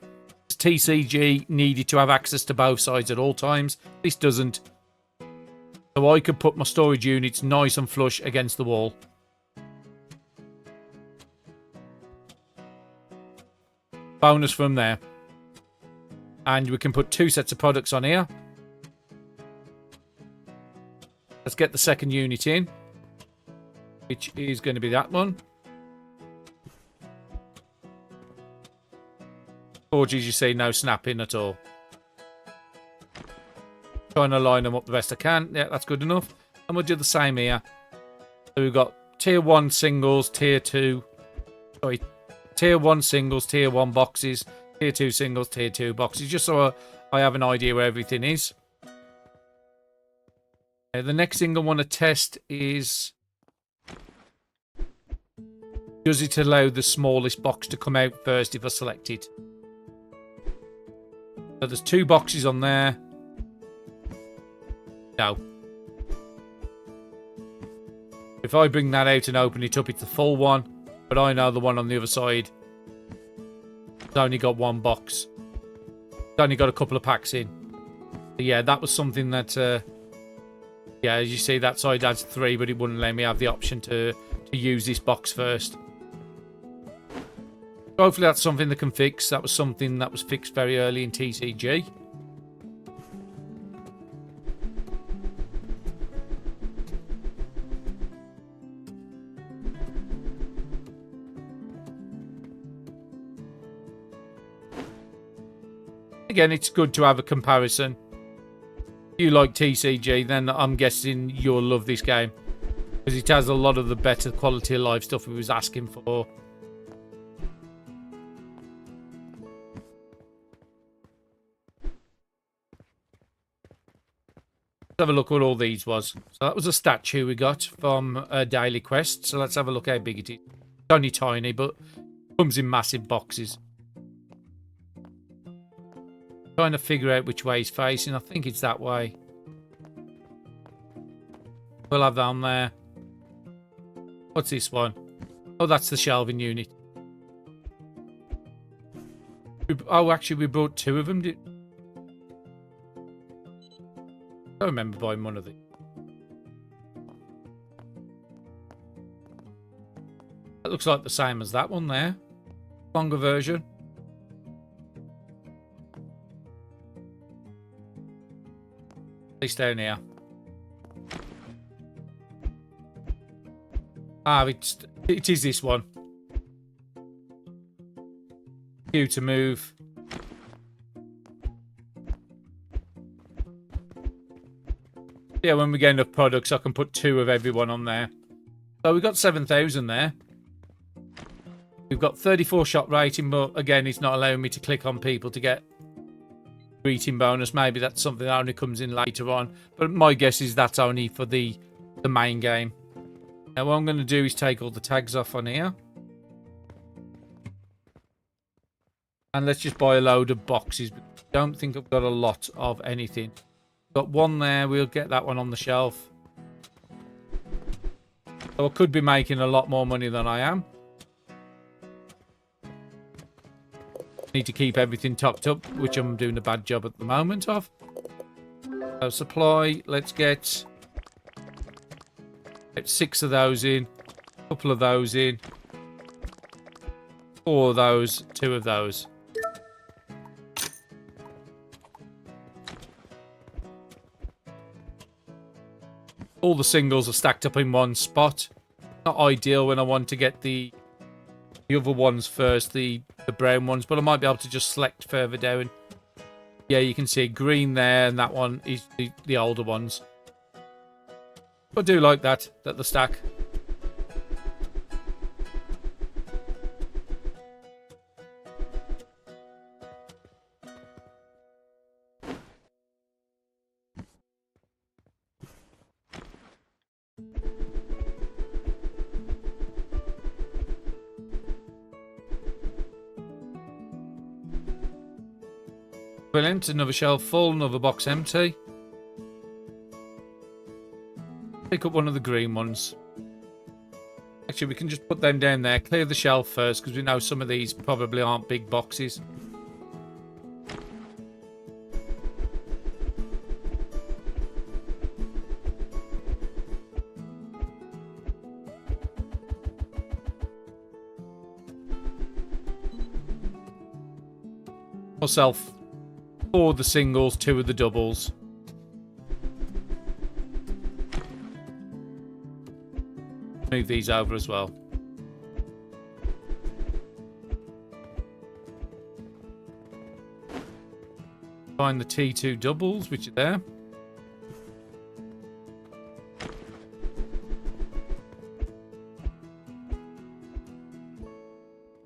TCG needed to have access to both sides at all times. This doesn't. So I could put my storage units nice and flush against the wall. Bonus from there. And we can put 2 sets of products on here. Let's get the second unit in, which is going to be that one. Forges, you see, no snapping at all. Trying to line them up the best I can. Yeah, that's good enough. And we'll do the same here. So we've got tier 1 singles, tier 2... Sorry, tier 1 singles, tier 1 boxes, tier 2 singles, tier 2 boxes, just so I have an idea where everything is. The next thing I want to test is... Does it allow the smallest box to come out first if I select it? So there's 2 boxes on there. No. If I bring that out and open it up, it's the full one. But I know the one on the other side. It's only got 1 box. It's only got a couple of packs in. So yeah, that was something that... yeah, as you see, that side adds 3, but it wouldn't let me have the option to use this box first. Hopefully that's something they can fix. That was something that was fixed very early in TCG. Again, it's good to have a comparison. If you like TCG, then I'm guessing you'll love this game. Because it has a lot of the better quality of life stuff we was asking for. Let's have a look what all these was. So that was a statue we got from a daily quest. So let's have a look how big it is. It's only tiny, but comes in massive boxes. Trying to figure out which way he's facing. I think it's that way. We'll have that on there. What's this one? Oh, that's the shelving unit. Oh, actually, we brought 2 of them. I don't remember buying one of these. That looks like the same as that one there. Longer version. At least down here. Ah, it is this one. Q to move. Yeah, when we get enough products, I can put 2 of everyone on there. So we've got 7,000 there. We've got 34 shot rating, but again, it's not allowing me to click on people to get greeting bonus. Maybe that's something that only comes in later on. But my guess is that's only for the main game. Now what I'm going to do is take all the tags off on here. And let's just buy a load of boxes. I don't think I've got a lot of anything. Got 1 there. We'll get that one on the shelf. So I could be making a lot more money than I am. Need to keep everything topped up, which I'm doing a bad job at the moment of. So supply, let's get 6 of those in, a couple of those in, 4 of those, 2 of those. All the singles are stacked up in one spot. Not ideal when I want to get the other ones first, the brown ones, but I might be able to just select further down. Yeah, you can see green there, and that one is the older ones. I do like that the stack. Brilliant, another shelf full, another box empty. Pick up one of the green ones. Actually, we can just put them down there. Clear the shelf first, because we know some of these probably aren't big boxes. I'll sell 4 of the singles, 2 of the doubles. Move these over as well. Find the T2 doubles, which are there.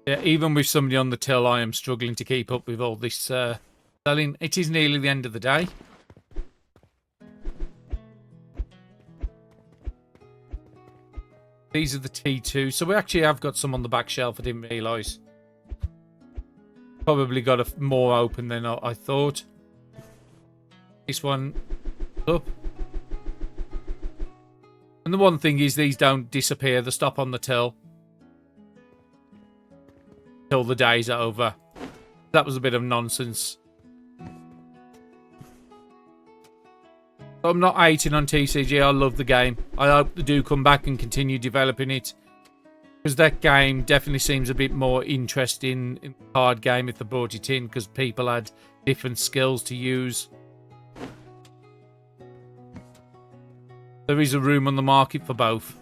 Yeah, even with somebody on the till, I am struggling to keep up with all this selling. It is nearly the end of the day. These are the T2. So we actually have got some on the back shelf. I didn't realise. Probably got more open than I thought. This one up. And the one thing is these don't disappear. They stop on the till. Till the day's over. That was a bit of nonsense. I'm not hating on TCG. I love the game. I hope they do come back and continue developing it. Because that game definitely seems a bit more interesting in the card game if they brought it in. Because people had different skills to use. There is a room on the market for both.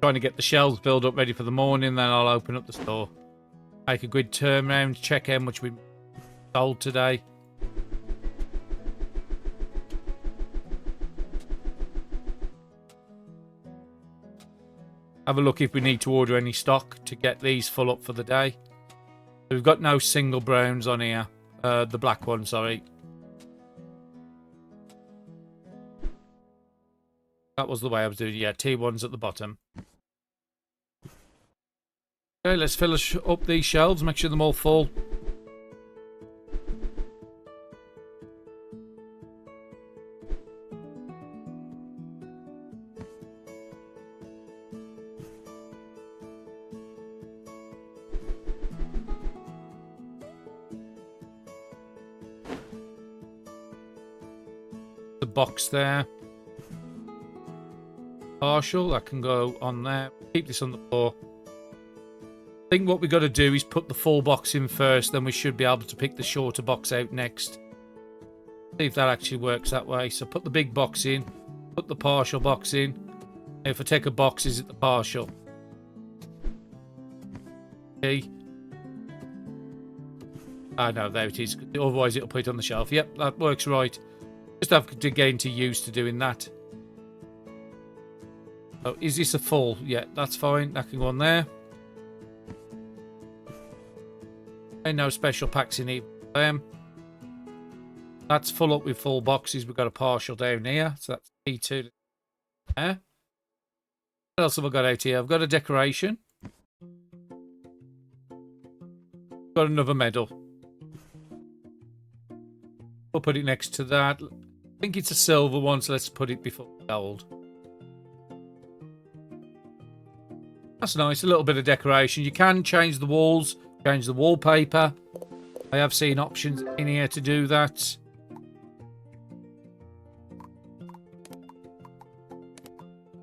Trying to get the shelves filled up ready for the morning, then I'll open up the store. Make a good turnaround, check how much we sold today. Have a look if we need to order any stock to get these full up for the day. So we've got no single browns on here. The black one, sorry. That was the way I was doing it. Yeah, T1's at the bottom. Okay, let's fill up these shelves. Make sure they're all full. The box there. Partial, that can go on there. Keep this on the floor. I think what we've got to do is put the full box in first, then we should be able to pick the shorter box out next. See if that actually works that way. So put the big box in, put the partial box in. Now if I take a box, is it the partial? Okay. Ah, no, there it is. Otherwise it'll put it on the shelf. Yep, that works right. Just have to get into use to doing that. Oh, is this a full? Yeah, that's fine. That can go on there. Okay, no special packs in here. That's full up with full boxes. We've got a partial down here. So that's P2 there. What else have I got out here? I've got a decoration. Got another medal. We'll put it next to that. I think it's a silver one, so let's put it before gold. That's nice. A little bit of decoration. You can change the walls, change the wallpaper. I have seen options in here to do that.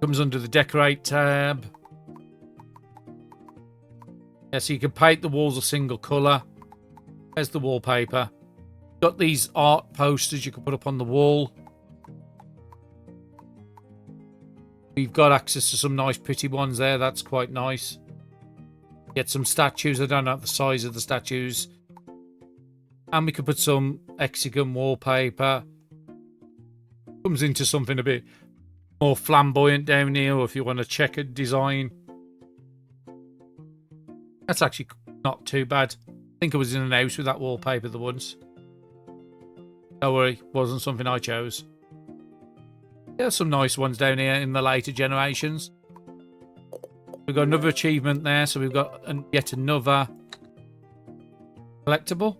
Comes under the decorate tab. Yeah, so you can paint the walls a single colour. There's the wallpaper. Got these art posters you can put up on the wall. We've got access to some nice pretty ones there. That's quite nice. Get some statues. I don't know the size of the statues. And we could put some Exia wallpaper. Comes into something a bit more flamboyant down here, or if you want a checkered design. That's actually not too bad. I think I was in an house with that wallpaper the once. Don't worry, wasn't something I chose. There's some nice ones down here in the later generations. We've got another achievement there, so we've got yet another collectible.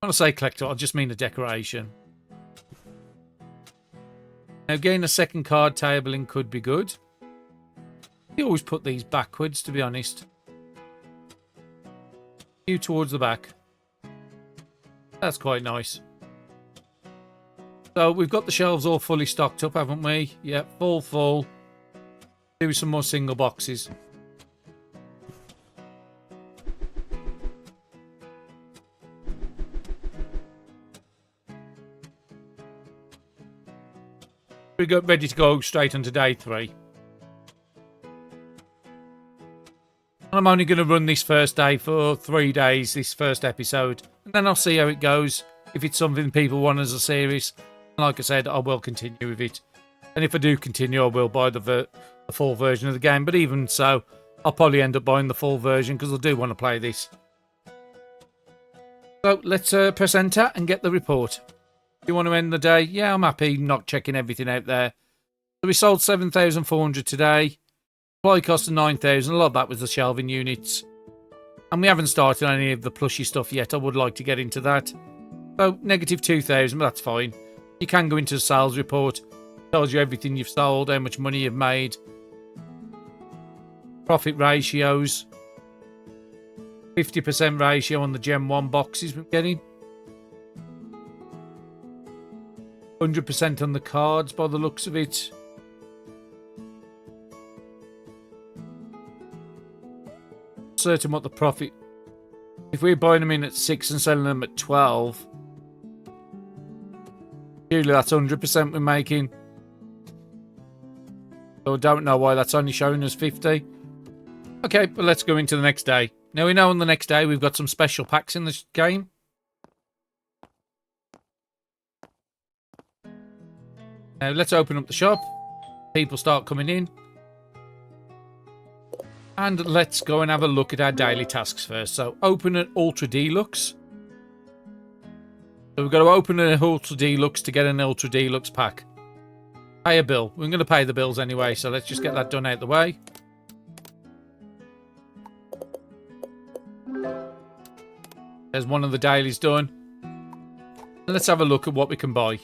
When I say collectible, I just mean a decoration. Now, getting a second card tabling could be good. You always put these backwards, to be honest. You towards the back. That's quite nice. So we've got the shelves all fully stocked up, haven't we? Yeah, full. Do some more single boxes. We got ready to go straight onto day 3. I'm only going to run this first day for 3 days, this first episode. And then I'll see how it goes. If it's something people want as a series. Like I said, I will continue with it. And if I do continue, I will buy the full version of the game. But even so, I'll probably end up buying the full version because I do want to play this. So let's press enter and get the report. You want to end the day? Yeah, I'm happy not checking everything out there. So we sold 7,400 today. Supply cost of 9,000. A lot of that was the shelving units. And we haven't started any of the plushy stuff yet. I would like to get into that. So negative 2,000, but that's fine. You can go into the sales report. Tells you everything you've sold, how much money you've made. Profit ratios. 50% ratio on the Gen 1 boxes we're getting. 100% on the cards by the looks of it. Certain what the profit. If we're buying them in at 6 and selling them at 12, usually that's 100% we're making. So I don't know why that's only showing us 50. Okay, but let's go into the next day. Now we know on the next day we've got some special packs in this game. Now let's open up the shop. People start coming in. And let's go and have a look at our daily tasks first. So open an Ultra Deluxe. So we've got to open an Ultra Deluxe to get an Ultra Deluxe pack. Pay a bill. We're going to pay the bills anyway, so let's just get that done out the way. There's one of the dailies done. Let's have a look at what we can buy.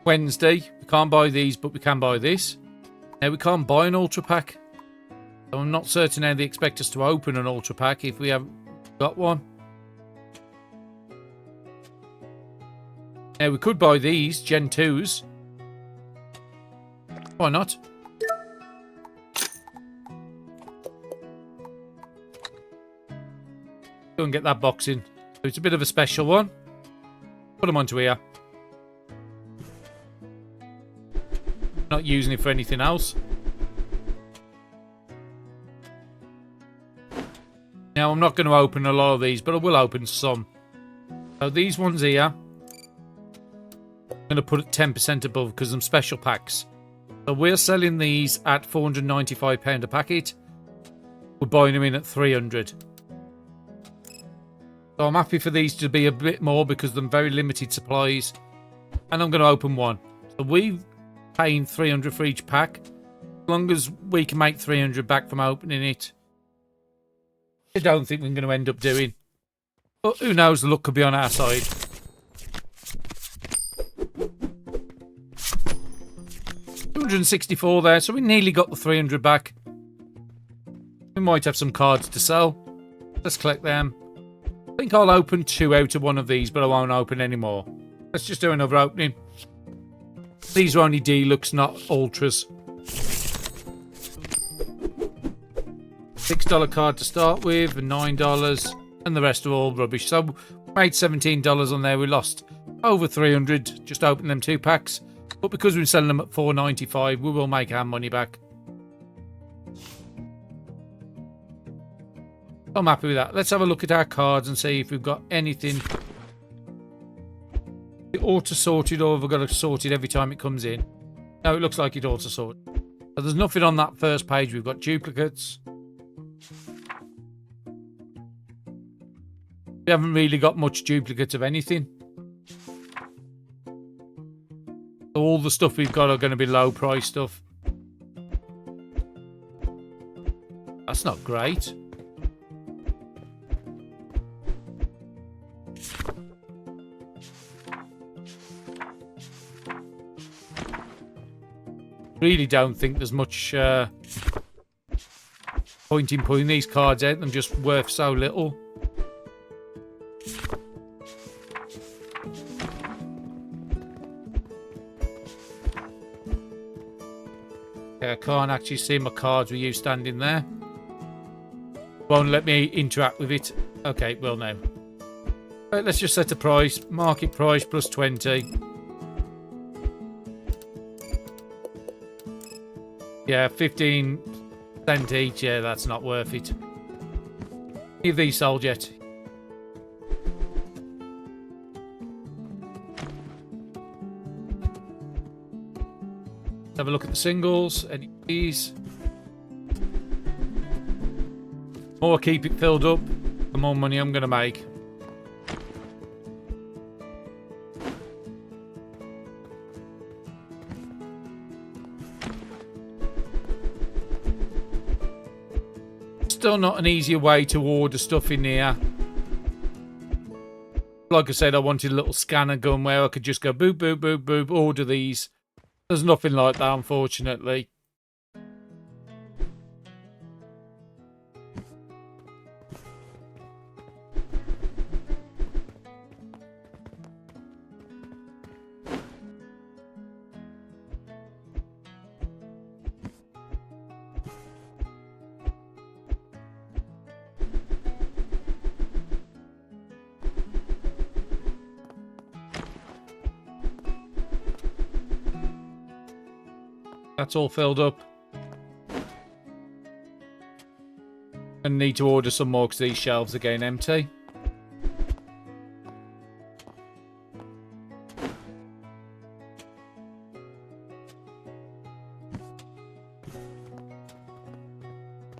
Wednesday, we can't buy these, but we can buy this. Now we can't buy an Ultra Pack. So I'm not certain how they expect us to open an Ultra Pack if we haven't got one. Now we could buy these, Gen 2s. Why not? Go and get that box in. So it's a bit of a special one. Put them onto here. Not using it for anything else. Now, I'm not going to open a lot of these, but I will open some. So these ones here, I'm going to put it 10% above because I'm special packs. So we're selling these at £495 a packet. We're buying them in at 300. So I'm happy for these to be a bit more because they're very limited supplies. And I'm going to open one. So we're paying 300 for each pack. As long as we can make 300 back from opening it. I don't think we're going to end up doing. But who knows, the luck could be on our side. $264 there, so we nearly got the 300 back. We might have some cards to sell. Let's collect them. I think I'll open 2 out of one of these, but I won't open any more. Let's just do another opening. These are only deluxe, not ultras. $6 card to start with, and $9, and the rest are all rubbish. So we made $17 on there. We lost over 300 just opening them 2 packs. But because we're selling them at $4.95, we will make our money back. I'm happy with that. Let's have a look at our cards and see if we've got anything auto-sorted, or have we got to sort it every time it comes in. No, it looks like it auto-sorted. So there's nothing on that first page. We've got duplicates. We haven't really got much duplicates of anything. All the stuff we've got are going to be low price stuff. That's not great. Really don't think there's much point in putting these cards out. They're just worth so little. Okay, I can't actually see my cards with you standing there. Won't let me interact with it. Okay, well now. Right, let's just set a price. Market price plus 20. Yeah, 15 cents each. Yeah, that's not worth it. Any of these sold yet? Let's have a look at the singles. Any of these? The more I keep it filled up, the more money I'm going to make. Still not an easier way to order stuff in here. Like I said, I wanted a little scanner gun where I could just go boop, boop, boop, boop, order these. There's nothing like that, unfortunately. That's all filled up. I need to order some more because these shelves are getting empty.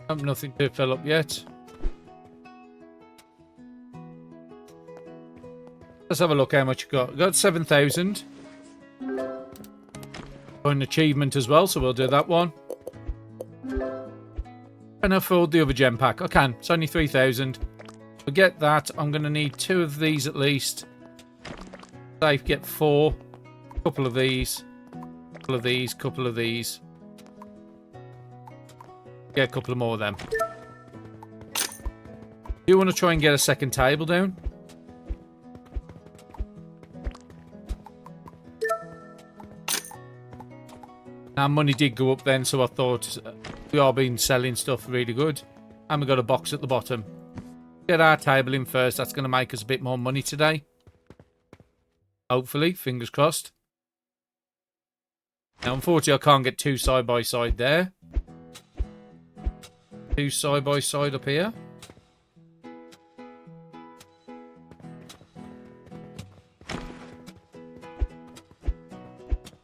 I've nothing to fill up yet. Let's have a look how much you got. Got 7,000. An achievement as well, so we'll do that one. And I filled the other gem pack. I can. It's only 3,000. To get that, I'm going to need 2 of these at least. Safe, get 4. Couple of these. Couple of these. Couple of these. Get a couple of more of them. Do you want to try and get a second table down? Our money did go up then, so I thought we are been selling stuff really good. And we got a box at the bottom. Get our table in first. That's going to make us a bit more money today. Hopefully, fingers crossed. Now, unfortunately, I can't get 2 side by side there. 2 side by side up here.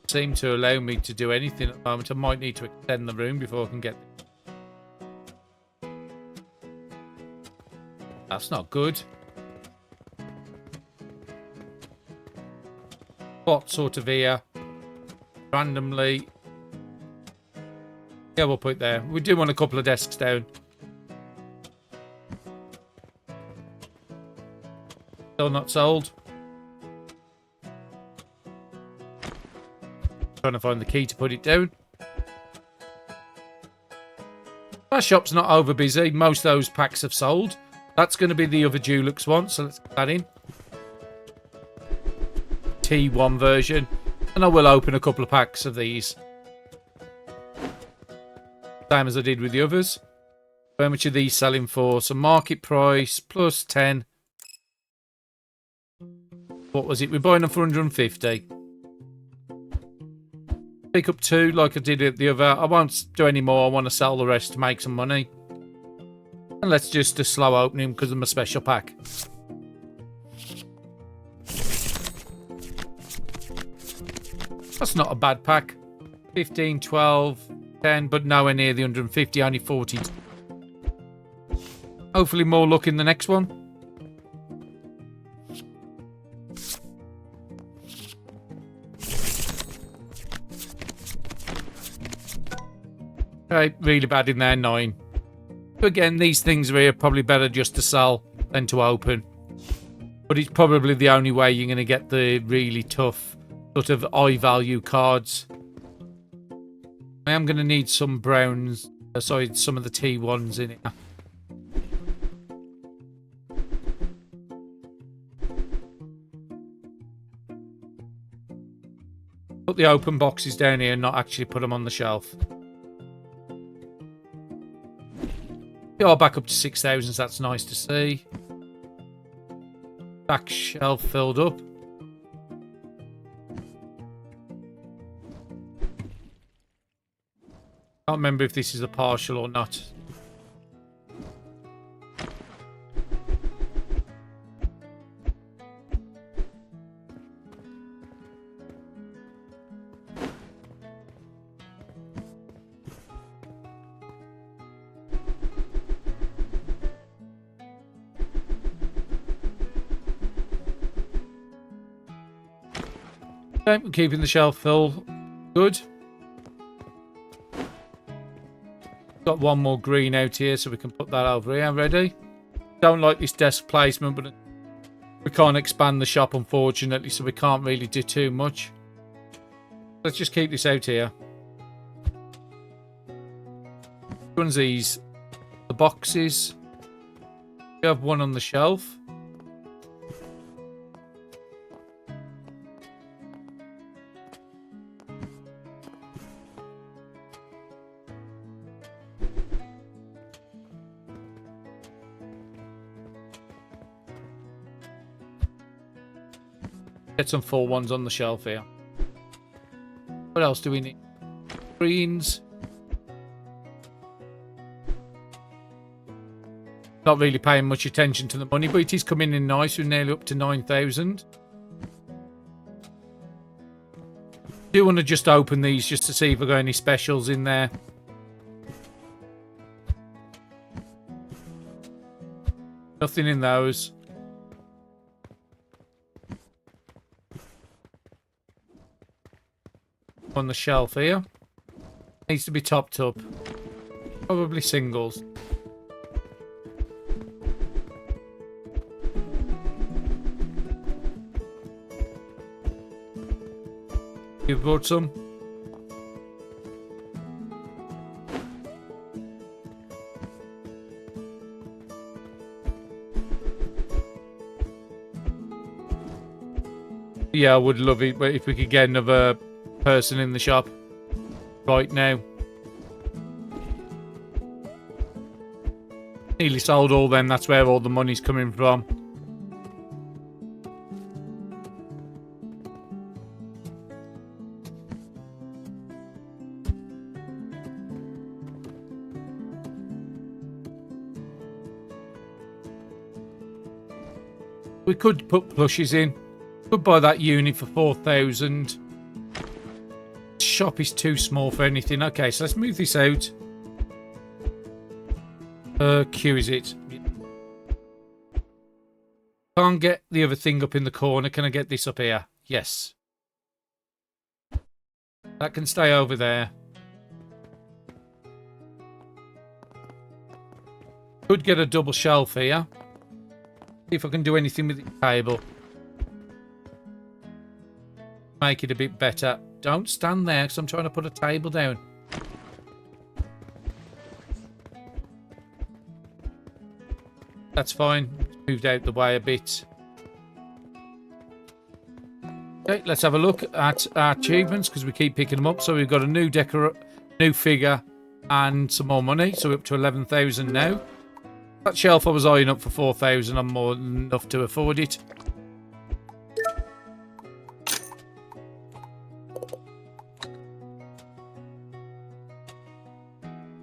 Seem to allow me to do anything at the moment. I might need to extend the room before I can get. That's not good. Spot sort of here. Randomly. Yeah, we'll put it there. We do want a couple of desks down. Still not sold. Trying to find the key to put it down. Our shop's not over busy. Most of those packs have sold. That's going to be the other Dulux one, so let's get that in. T1 version. And I will open a couple of packs of these. Same as I did with the others. How much are these selling for? So market price plus 10. What was it? We're buying them for 150. Pick up 2 like I did at the other. I won't do any more. I want to sell the rest to make some money. And let's just do slow opening because of my special pack. That's not a bad pack. 15, 12, 10, but nowhere near the 150, only 40. Hopefully more luck in the next one. Okay, really bad in there, 9. But again, these things are here probably better just to sell than to open. But it's probably the only way you're going to get the really tough sort of high value cards. I am going to need some browns, sorry, some of the T1s in it. Put the open boxes down here and not actually put them on the shelf. We are back up to 6,000, so that's nice to see. Back shelf filled up. Can't remember if this is a partial or not. Okay, we're keeping the shelf full. Good. Got one more green out here, so we can put that over here. Ready? Don't like this desk placement, but we can't expand the shop, unfortunately, so we can't really do too much. Let's just keep this out here. Which one's these? The boxes. We have one on the shelf. Get some full ones on the shelf here. What else do we need? Greens. Not really paying much attention to the money, but it is coming in nice. We're nearly up to 9,000. Do want to just open these just to see if we've got any specials in there. Nothing in those. On the shelf here. Needs to be topped up. Probably singles. You've bought some? Yeah, I would love it if we could get another person in the shop right now. Nearly sold all them. That's where all the money's coming from. We could put plushies in. Could buy that unit for 4,000. Shop is too small for anything. Okay, so let's move this out. Q is it? Can't get the other thing up in the corner. Can I get this up here? Yes. That can stay over there. Could get a double shelf here. See if I can do anything with the table. Make it a bit better. Don't stand there because I'm trying to put a table down. That's fine. Moved out the way a bit. Okay, let's have a look at our achievements because we keep picking them up. So we've got a new figure, and some more money. So we're up to 11,000 now. That shelf I was eyeing up for 4,000. I'm more than enough to afford it.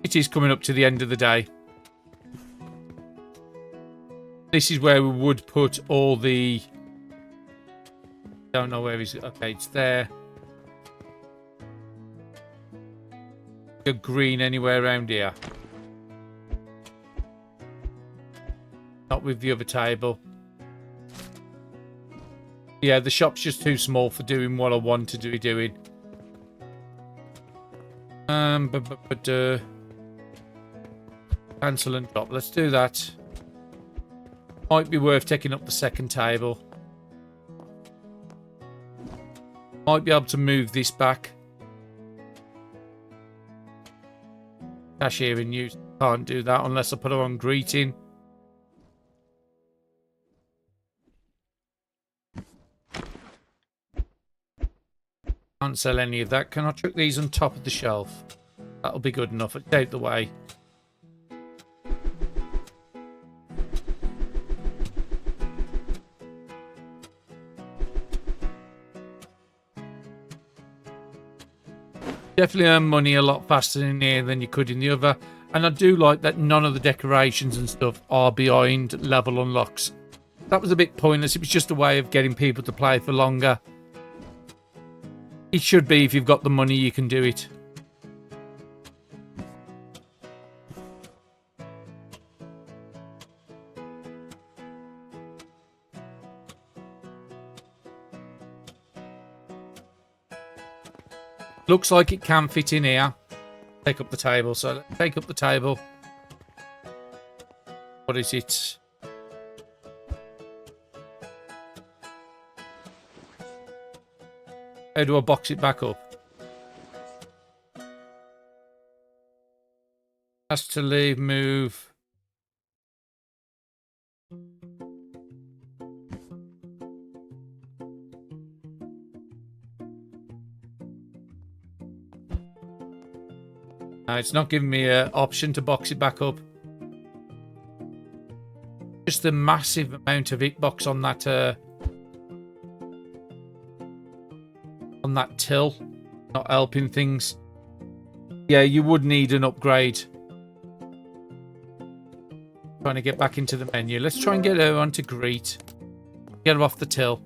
It is coming up to the end of the day. This is where we would put all the... Don't know where he's... Okay, it's there. Go green anywhere around here. Not with the other table. Yeah, the shop's just too small for doing what I want to be doing. Cancel and drop. Let's do that. Might be worth taking up the second table. Might be able to move this back. Cashier in use. Can't do that unless I put her on greeting. Can't sell any of that. Can I chuck these on top of the shelf? That'll be good enough. It's out the way. Definitely earn money a lot faster in here than you could in the other. And I do like that none of the decorations and stuff are behind level unlocks. That was a bit pointless. It was just a way of getting people to play for longer. It should be if you've got the money, you can do it. Looks like it can fit in here. Take up the table. So let's take up the table. What is it? How do I box it back up? Has to leave, move. No, it's not giving me an option to box it back up. Just the massive amount of hitbox on that till. Not helping things. Yeah, you would need an upgrade. Trying to get back into the menu. Let's try and get her onto greet. Get her off the till.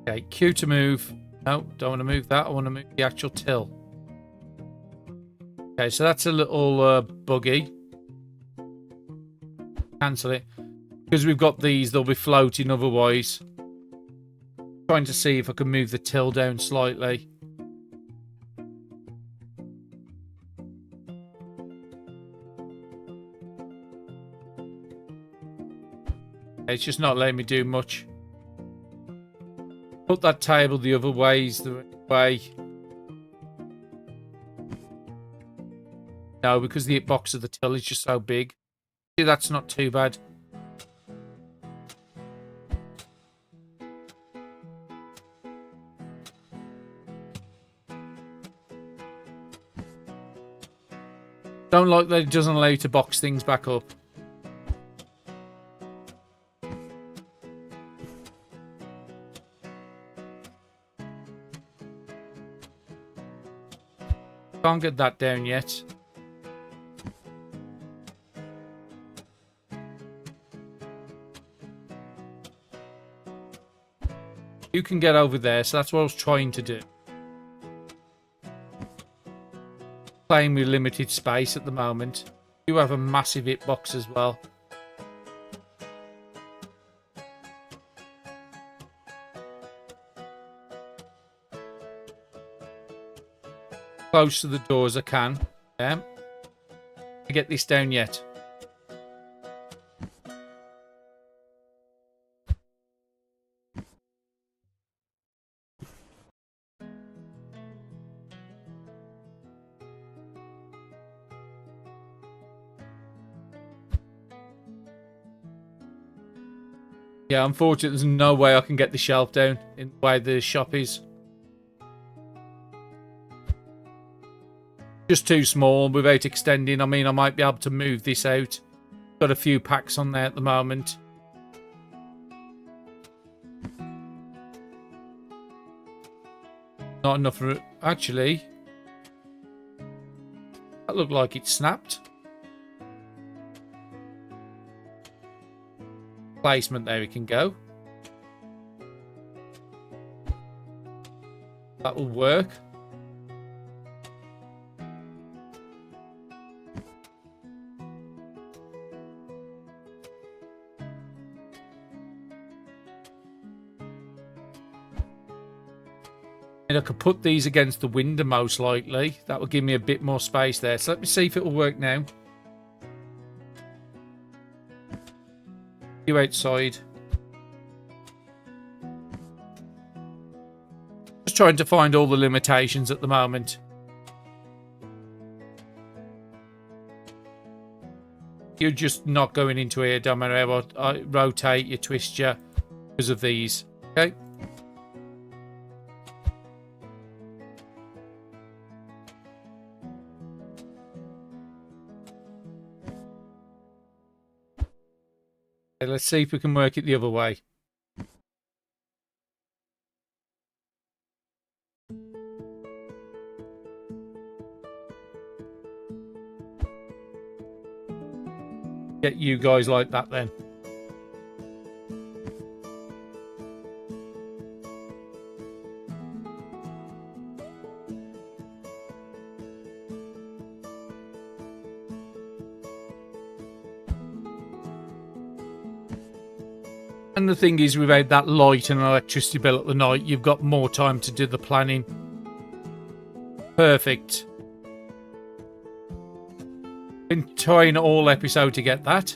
Okay, Q to move. No, don't want to move that. I want to move the actual till. Okay, so that's a little buggy. Cancel it. Because we've got these, they'll be floating otherwise. Trying to see if I can move the till down slightly. It's just not letting me do much. Put that table the other ways, the way. No, because the hitbox of the till is just so big. See, that's not too bad. Don't like that it doesn't allow you to box things back up. Can't get that down yet. You can get over there, so that's what I was trying to do. Playing with limited space at the moment. You have a massive hitbox as well. Close to the door as I can. Yeah. Get this down yet. Yeah, unfortunately, there's no way I can get the shelf down in the way the shop is. Just too small without extending. I mean, I might be able to move this out. Got a few packs on there at the moment. Not enough for it. Actually, that looked like it snapped. Placement, there we can go. That will work. And I could put these against the window most likely. That would give me a bit more space there. So let me see if it will work now. You outside. Just trying to find all the limitations at the moment. You're just not going into here, don't matter how I rotate, you twist you because of these. Okay. Let's see if we can work it the other way. Get you guys like that then. And the thing is, without that light and electricity bill at the night, you've got more time to do the planning. Perfect. Been trying all episode to get that.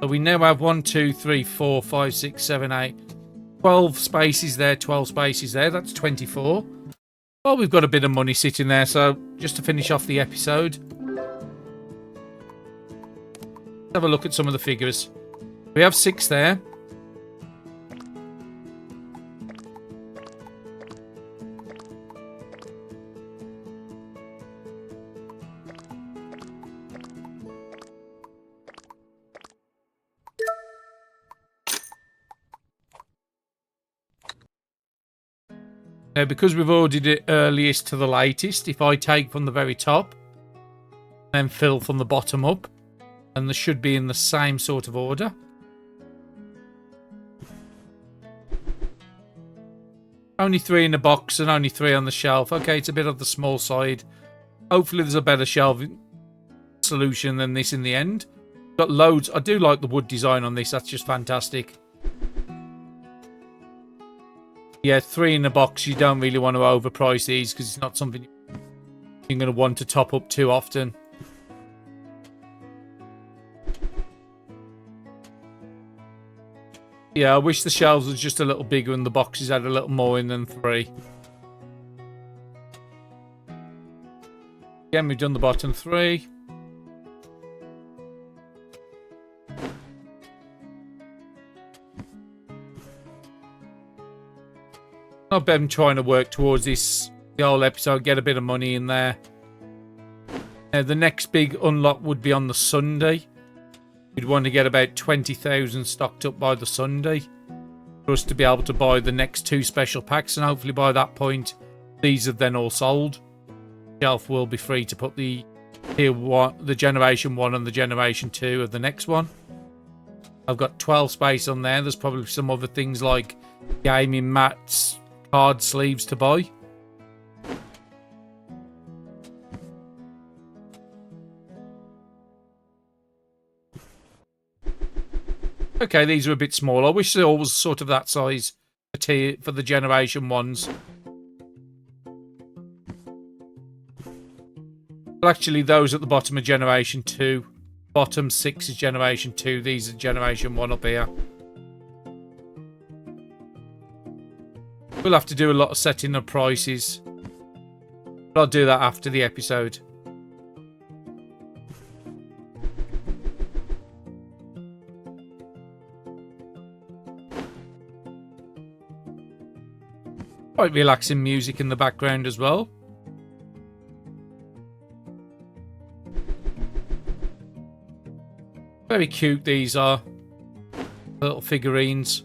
So we now have 1, 2, 3, 4, 5, 6, 7, 8, 12 spaces there, 12 spaces there. That's 24. Well, we've got a bit of money sitting there, so just to finish off the episode, let's have a look at some of the figures. We have 6 there. Now, because we've ordered it earliest to the latest, if I take from the very top, then fill from the bottom up, and they should be in the same sort of order. Only 3 in the box and only 3 on the shelf. Okay, it's a bit of the small side. Hopefully there's a better shelving solution than this in the end. Got loads. I do like the wood design on this. That's just fantastic. Yeah, 3 in the box. You don't really want to overprice these because it's not something you're going to want to top up too often. Yeah, I wish the shelves was just a little bigger and the boxes had a little more in than 3. Again, we've done the bottom 3. I've been trying to work towards this the whole episode, get a bit of money in there. The next big unlock would be on the Sunday. We'd want to get about 20,000 stocked up by the Sunday for us to be able to buy the next 2 special packs, and hopefully by that point these are then all sold. Shelf will be free to put the Generation 1 and the Generation 2 of the next one. I've got 12 space on there. There's probably some other things like gaming mats, card sleeves to buy. Okay, these are a bit small. I wish they all was sort of that size for the Generation 1s. Well, actually, those at the bottom are Generation 2. Bottom 6 is Generation 2. These are Generation 1 up here. We'll have to do a lot of setting of prices. But I'll do that after the episode. Quite relaxing music in the background as well. Very cute these are. Little figurines.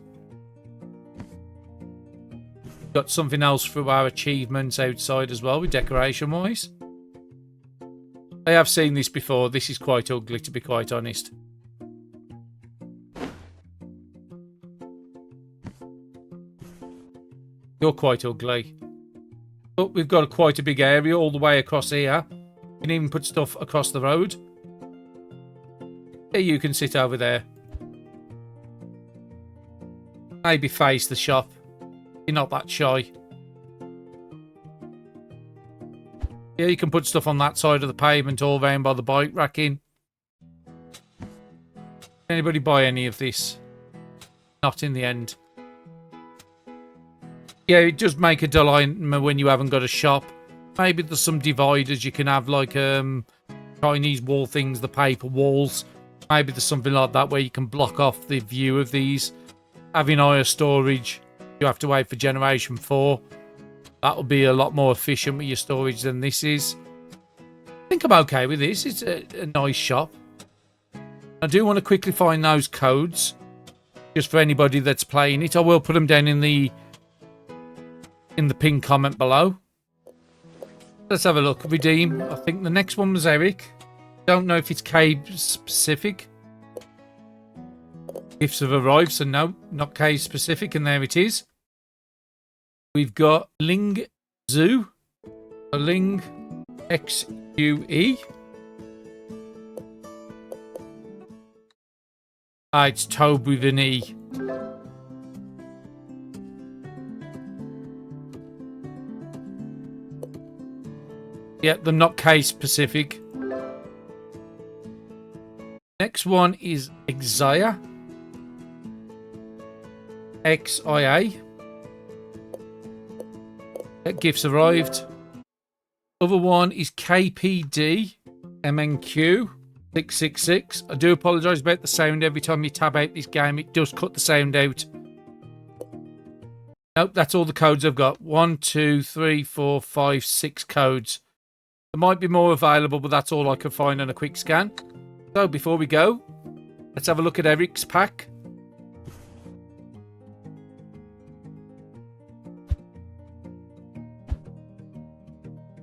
Got something else for our achievements outside as well with decoration wise. I have seen this before. This is quite ugly, to be quite honest. You're quite ugly. But we've got quite a big area all the way across here. You can even put stuff across the road. Here you can sit over there. Maybe face the shop. You're not that shy. Yeah, you can put stuff on that side of the pavement all round by the bike racking. Anybody buy any of this? Not in the end. Yeah, it does make a dilemma when you haven't got a shop. Maybe there's some dividers you can have, like Chinese wall things, the paper walls. Maybe there's something like that where you can block off the view of these. Having higher storage, you have to wait for generation 4. That'll be a lot more efficient with your storage than this is. I think I'm okay with this. It's a nice shop. I do want to quickly find those codes, just for anybody that's playing it. I will put them down in the pinned comment below. Let's have a look. Redeem. I think the next one was Eric. Don't know if it's cave specific. Gifts have arrived, so no, not cave specific, and there it is. We've got Lingxue, a Lingxue. It's Tobe with an E. Yeah, they're not case specific. Next one is Exia. XIA. Gifts arrived. Other one is KPD MNQ 666. I do apologise about the sound. Every time you tab out this game, it does cut the sound out. Nope, that's all the codes I've got. 1, 2, 3, 4, 5, 6 codes. There might be more available, but that's all I can find on a quick scan. So before we go, let's have a look at Eric's pack.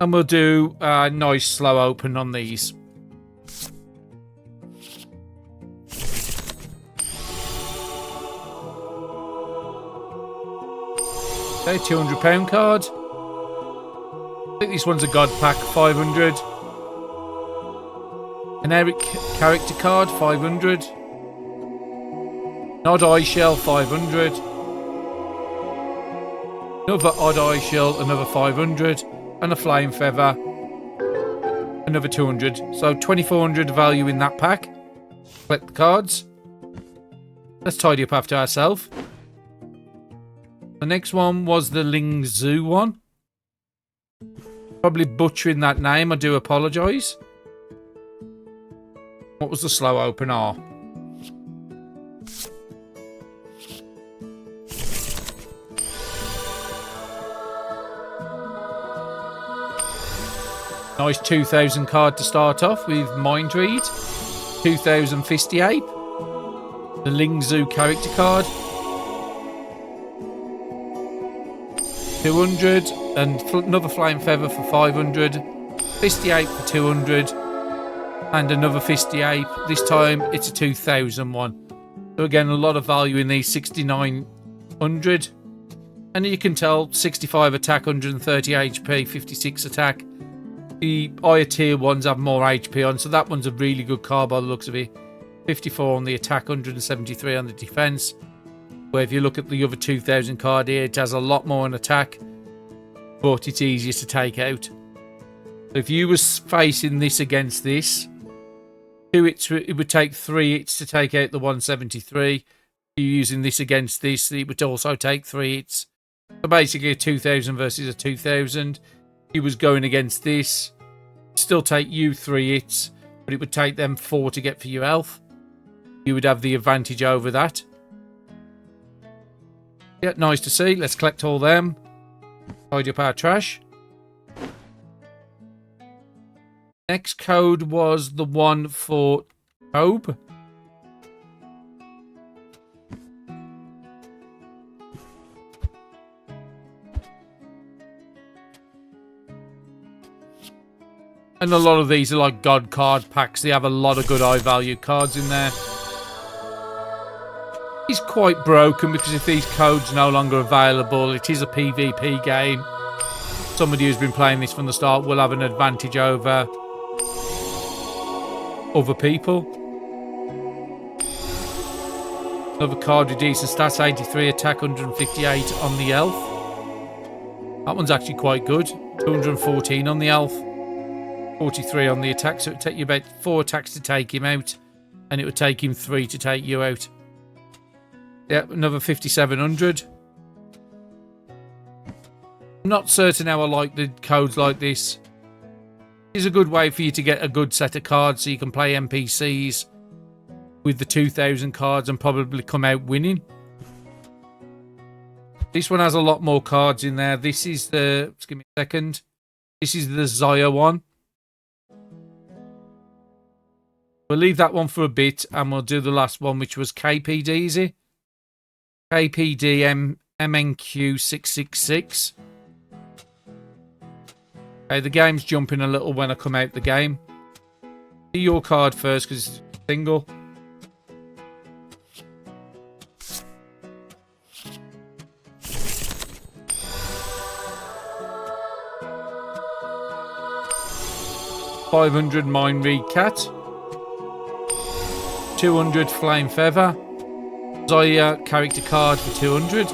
And we'll do a nice slow open on these. Okay, £200 card. I think this one's a God pack, 500. An Eric character card, 500. An odd eye shell, 500. Another odd eye shell, another 500. And a flying feather, another 200. So 2,400 value in that pack. Collect the cards. Let's tidy up after ourselves. The next one was the Lingxue one. Probably butchering that name. I do apologise. What was the slow open R? Nice 2,000 card to start off with Mind Read. 2,000 Fisty Ape. The Lingxue character card. 200. And another Flying Feather for 500. Fisty Ape for 200. And another Fisty Ape. This time it's a 2,000 one. So again, a lot of value in these. 6,900. And you can tell 65 attack, 130 HP, 56 attack. The higher tier ones have more HP on, so that one's a really good card by the looks of it. 54 on the attack, 173 on the defense. Where if you look at the other 2,000 card here, it has a lot more on attack, but it's easier to take out. So if you was facing this against this, 2 hits, it would take 3 hits to take out the 173. If you're using this against this, it would also take 3 hits. So basically a 2,000 versus a 2,000. He was going against this, still take you 3 hits, but it would take them 4 to get for your health. You would have the advantage over that. Yeah, nice to see. Let's collect all them. Tidy up our trash. Next code was the one for Tobe. And a lot of these are like God card packs. They have a lot of good high value cards in there. He's quite broken because if these codes are no longer available, it is a PvP game. Somebody who's been playing this from the start will have an advantage over other people. Another card with decent stats, 83 attack, 158 on the elf. That one's actually quite good. 214 on the elf. 43 on the attack, so it would take you about 4 attacks to take him out, and it would take him 3 to take you out. Yep, another 5,700. I'm not certain how I like the codes like this. It's a good way for you to get a good set of cards so you can play NPCs with the 2,000 cards and probably come out winning. This one has a lot more cards in there. This is the... Just give me a second. This is the Exia one. We'll leave that one for a bit and we'll do the last one, which was KPD, is it? KPD MNQ666. Okay, the game's jumping a little when I come out the game. Do your card first because it's single. $500 Mind Read Cat. 200 Flame Feather. Exia character card for 200.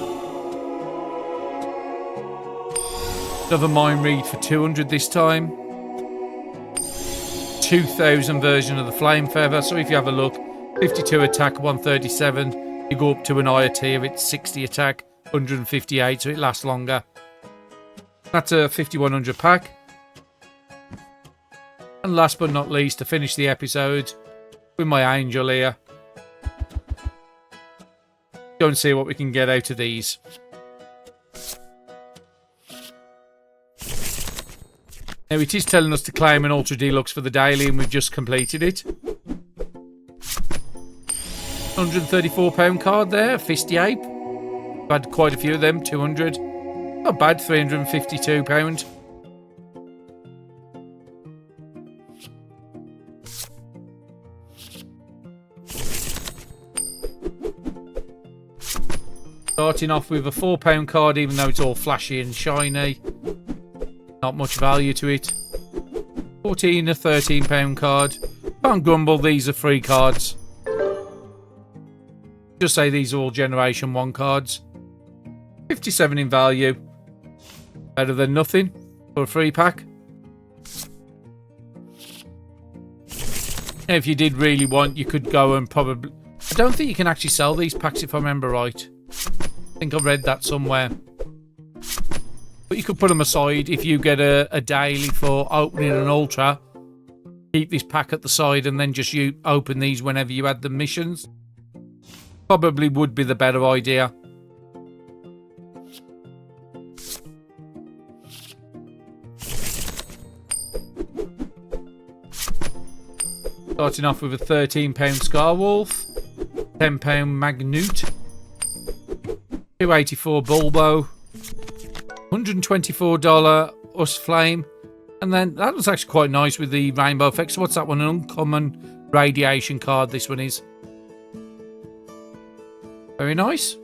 Another Mind Read for 200 this time. 2,000 version of the Flame Feather. So if you have a look, 52 attack, 137. You go up to an higher tier, it's 60 attack, 158, so it lasts longer. That's a 5,100 pack. And last but not least, to finish the episode, with my angel here. Go and see what we can get out of these. Now it is telling us to claim an Ultra Deluxe for the daily and we've just completed it. £134 card there, Fisty Ape. I've had quite a few of them, 200. Not bad, £352. Starting off with a £4 card, even though it's all flashy and shiny. Not much value to it. 14 a £13 card. Can't grumble, these are free cards. Just say these are all Generation 1 cards. 57 in value. Better than nothing for a free pack. Now, if you did really want, you could go and probably... I don't think you can actually sell these packs if I remember right. I think I read that somewhere. But you could put them aside if you get a daily for opening an Ultra. Keep this pack at the side and then just you open these whenever you add the missions. Probably would be the better idea. Starting off with a £13 Scarwolf, £10 Magnute, $284 Bulbo, $124 Us Flame, and then that was actually quite nice with the rainbow effect. So what's that one? An uncommon radiation card this one is. Very nice.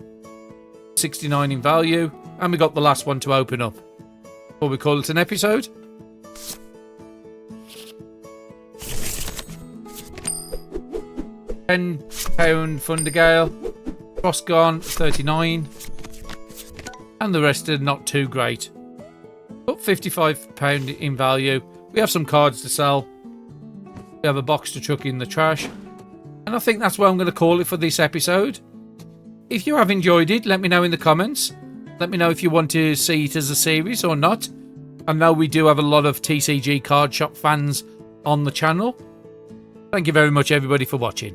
69 in value, and we got the last one to open up before we call it an episode. £10 Thundergale, Frostgone 39, and the rest are not too great, but £55 in value. We have some cards to sell. We have a box to chuck in the trash, and I think that's what I'm going to call it for this episode. If you have enjoyed it, let me know in the comments. Let me know if you want to see it as a series or not. I know we do have a lot of TCG Card Shop fans on the channel. Thank you very much, everybody, for watching.